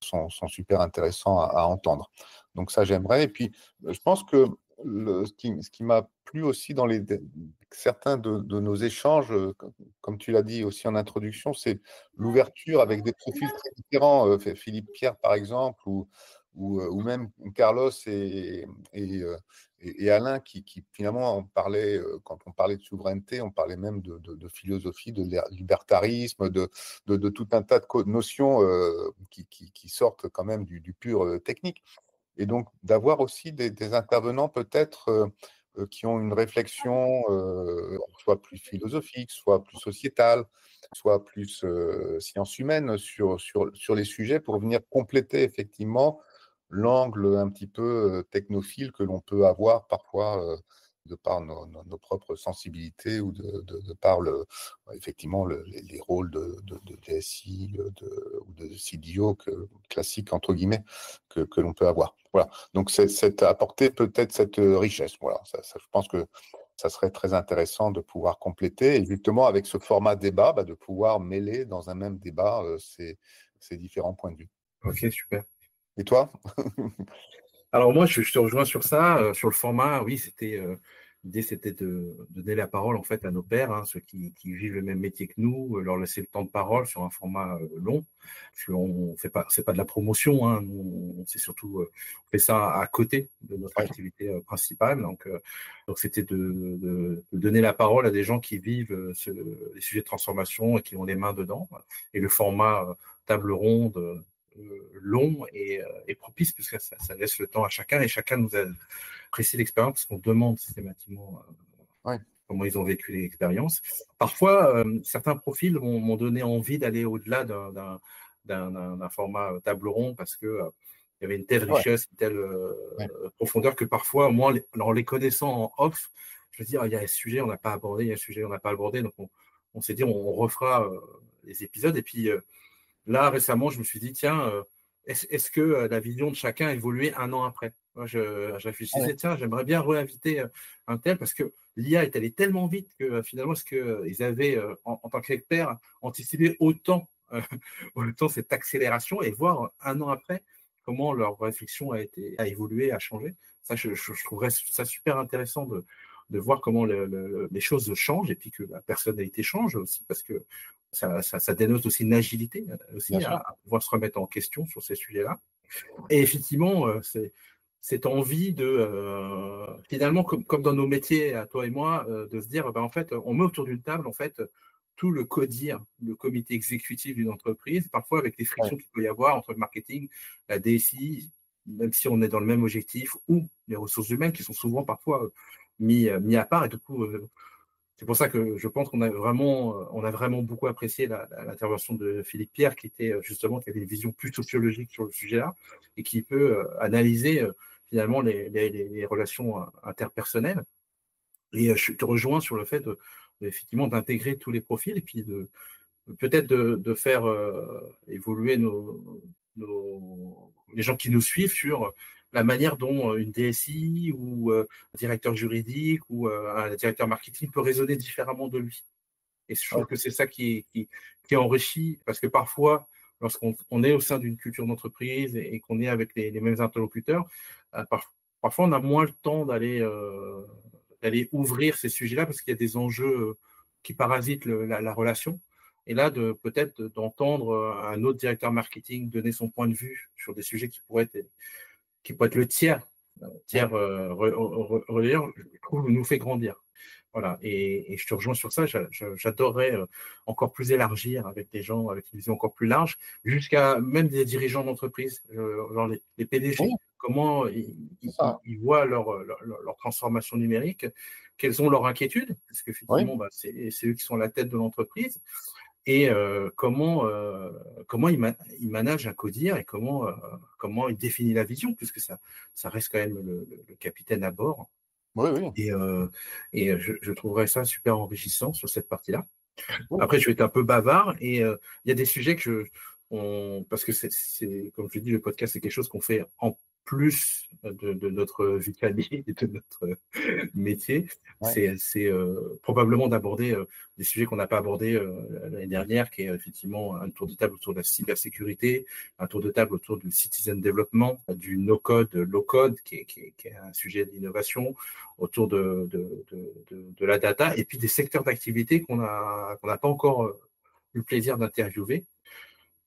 sont super intéressants à entendre. Donc ça, j'aimerais. Et puis, je pense que ce qui m'a plu aussi dans certains de nos échanges, comme tu l'as dit aussi en introduction, c'est l'ouverture avec des profils très différents. Philippe Pierre, par exemple, ou même Carlos et Alain, qui finalement, quand on parlait de souveraineté, on parlait même de philosophie, de libertarisme, de tout un tas de notions qui sortent quand même du pur technique. Et donc, d'avoir aussi des intervenants peut-être qui ont une réflexion soit plus philosophique, soit plus sociétale, soit plus sciences humaines sur les sujets, pour venir compléter effectivement l'angle un petit peu technophile que l'on peut avoir parfois de par nos propres sensibilités, ou de par effectivement les rôles de DSI ou de CDO classiques, entre guillemets, que l'on peut avoir. Voilà. Donc, c'est apporter peut-être cette richesse. Voilà. Je pense que ça serait très intéressant de pouvoir compléter, et justement avec ce format débat, de pouvoir mêler dans un même débat ces différents points de vue. ok, super. Et toi? Alors moi, je te rejoins sur ça, sur le format. Oui, l'idée, c'était de donner la parole en fait à nos pairs, hein, ceux qui vivent le même métier que nous, leur laisser le temps de parole sur un format long. Parce qu'on fait pas, c'est pas de la promotion, hein, c'est surtout, on fait ça à côté de notre Ouais. activité principale. Donc c'était de donner la parole à des gens qui vivent les sujets de transformation et qui ont les mains dedans. Et le format table ronde long et propice, puisque ça laisse le temps à chacun, et chacun nous a apprécié l'expérience, parce qu'on demande systématiquement Ouais. comment ils ont vécu l'expérience. Parfois, certains profils m'ont donné envie d'aller au-delà d'un format table ronde, parce que il y avait une telle Ouais. richesse, une telle Ouais. profondeur, que parfois, moi, en les connaissant en off, je me dis, il y a un sujet, on n'a pas abordé, il y a un sujet, on n'a pas abordé, donc on s'est dit, on refera les épisodes. Et puis là, récemment, je me suis dit, tiens, est-ce que la vision de chacun a évolué un an après? Moi, je Ouais. réfléchissais, tiens, j'aimerais bien réinviter un tel, parce que l'IA est allée tellement vite que finalement, est-ce qu'ils avaient, en tant qu'experts, anticipé autant cette accélération, et voir un an après comment leur réflexion a évolué, a changé. Ça, je trouverais ça super intéressant de voir comment les choses changent, et puis que la personnalité change aussi, parce que ça dénote aussi une agilité Bien aussi sûr. à pouvoir se remettre en question sur ces sujets-là. Et effectivement, c'est cette envie finalement, comme dans nos métiers, à toi et moi, de se dire, en fait, on met autour d'une table, en fait, tout le CODIR, le comité exécutif d'une entreprise, parfois avec les Ouais. frictions qu'il peut y avoir entre le marketing, la DSI, même si on est dans le même objectif, ou les ressources humaines, qui sont souvent parfois mis à part. Et du coup, c'est pour ça que je pense qu'on a vraiment beaucoup apprécié l'intervention de Philippe Pierre, qui avait une vision plus sociologique sur le sujet-là et qui peut analyser finalement les relations interpersonnelles. Et je te rejoins sur le fait effectivement d'intégrer tous les profils et puis peut-être de faire évoluer les gens qui nous suivent sur la manière dont une DSI ou un directeur juridique ou un directeur marketing peut raisonner différemment de lui. Et je trouve que c'est ça qui enrichit, parce que parfois, lorsqu'on est au sein d'une culture d'entreprise et qu'on est avec les mêmes interlocuteurs, parfois on a moins le temps d'aller ouvrir ces sujets-là parce qu'il y a des enjeux qui parasitent la relation. Et là, peut-être d'entendre un autre directeur marketing donner son point de vue sur des sujets qui pourraient être le tiers relayeur, je trouve, nous fait grandir. Voilà. Et je te rejoins sur ça. J'adorerais encore plus élargir avec des gens avec une vision encore plus large, jusqu'à même des dirigeants d'entreprise, genre les PDG. Oui. Comment ils voient leur transformation numérique, quelles sont leurs inquiétudes, parce qu'effectivement, c'est eux qui sont à la tête de l'entreprise. Et comment il manage un codir et comment il définit la vision, puisque ça reste quand même le capitaine à bord. Oui, oui. Et je trouverais ça super enrichissant sur cette partie-là. Oh. Après, je vais être un peu bavard et il y a des sujets parce que c'est comme je dis, le podcast, c'est quelque chose qu'on fait en plus de notre vie de famille et de notre métier. Ouais. C'est probablement d'aborder des sujets qu'on n'a pas abordés l'année dernière, qui est effectivement un tour de table autour de la cybersécurité, un tour de table autour du citizen development, du no-code, low-code, qui est un sujet d'innovation, autour de la data, et puis des secteurs d'activité qu'on n'a pas encore eu le plaisir d'interviewer.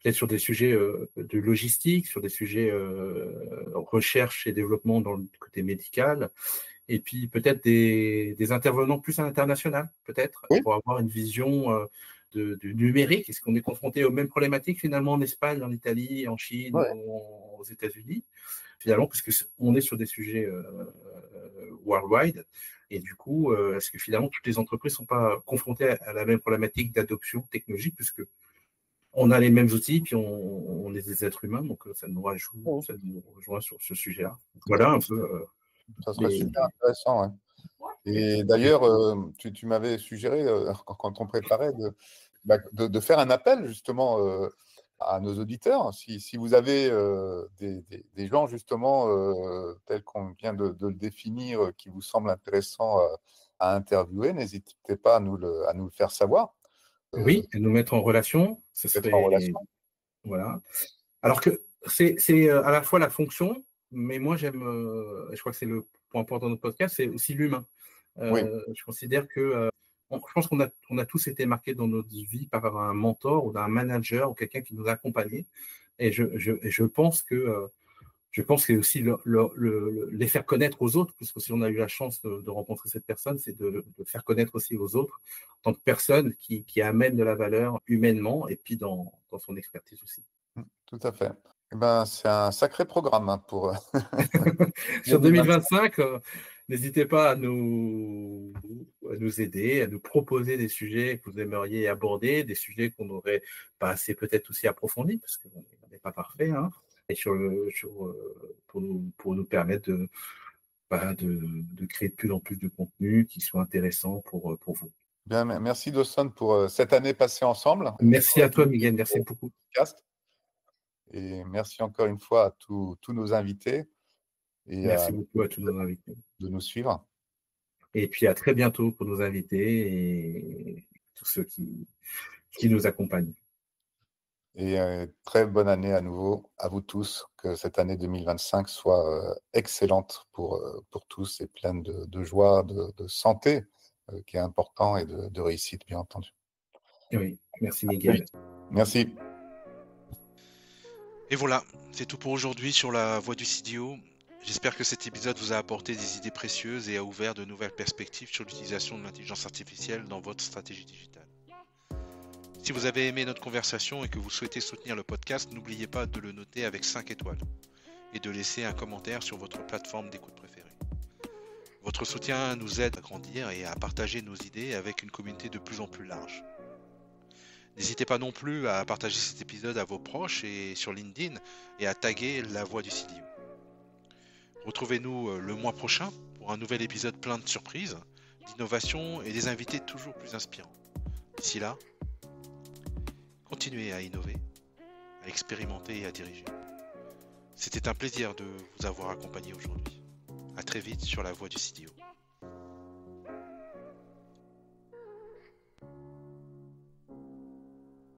Peut-être sur des sujets de logistique, sur des sujets recherche et développement dans le côté médical, et puis peut-être des intervenants plus à l'international, peut-être, oui, pour avoir une vision du numérique. Est-ce qu'on est confronté aux mêmes problématiques finalement en Espagne, en Italie, en Chine, ouais, ou aux États-Unis, finalement, parce qu'on est sur des sujets worldwide. Et du coup, est-ce que finalement toutes les entreprises ne sont pas confrontées à la même problématique d'adoption technologique, puisque on a les mêmes outils, puis on est des êtres humains, donc ça nous rejoint sur ce sujet-là. Voilà un peu. Ça serait super intéressant. Ouais. Et d'ailleurs, tu m'avais suggéré, quand on préparait, de faire un appel justement à nos auditeurs. Si vous avez des gens justement tels qu'on vient de le définir, qui vous semblent intéressants à interviewer, n'hésitez pas à nous le faire savoir. Oui, et nous mettre en relation. Voilà. Alors que c'est à la fois la fonction, mais moi j'aime, je crois que c'est le point important de notre podcast, c'est aussi l'humain. Oui. Je considère que je pense qu'on a tous été marqués dans notre vie par un mentor ou un manager ou quelqu'un qui nous a accompagnés. Et je pense que c'est aussi les faire connaître aux autres, puisque si on a eu la chance de rencontrer cette personne, c'est de faire connaître aussi aux autres en tant que personne qui amène de la valeur humainement et puis dans son expertise aussi. Tout à fait. Eh ben, c'est un sacré programme pour… Sur 2025, n'hésitez pas à nous aider, à nous proposer des sujets que vous aimeriez aborder, des sujets qu'on n'aurait pas assez peut-être aussi approfondis, parce qu'on n'est pas parfait, hein. Et pour nous permettre de créer de plus en plus de contenu qui soit intéressant pour vous. Bien, merci Dawson pour cette année passée ensemble. Merci à toi, Miguel. Merci beaucoup. Et merci encore une fois à tous nos invités. Et merci beaucoup à tous nos invités de nous suivre. Et puis à très bientôt pour nos invités et tous ceux qui nous accompagnent. Et très bonne année à nouveau à vous tous. Que cette année 2025 soit excellente pour tous et pleine de joie, de santé, qui est important, et de réussite, bien entendu. Oui, merci Miguel. Merci. Et voilà, c'est tout pour aujourd'hui sur la voie du CDO. J'espère que cet épisode vous a apporté des idées précieuses et a ouvert de nouvelles perspectives sur l'utilisation de l'intelligence artificielle dans votre stratégie digitale. Si vous avez aimé notre conversation et que vous souhaitez soutenir le podcast, n'oubliez pas de le noter avec 5 étoiles et de laisser un commentaire sur votre plateforme d'écoute préférée. Votre soutien nous aide à grandir et à partager nos idées avec une communauté de plus en plus large. N'hésitez pas non plus à partager cet épisode à vos proches et sur LinkedIn et à taguer La Voix du CDO. Retrouvez-nous le mois prochain pour un nouvel épisode plein de surprises, d'innovations et des invités toujours plus inspirants. D'ici là, continuez à innover, à expérimenter et à diriger. C'était un plaisir de vous avoir accompagné aujourd'hui. À très vite sur La Voix du CDO.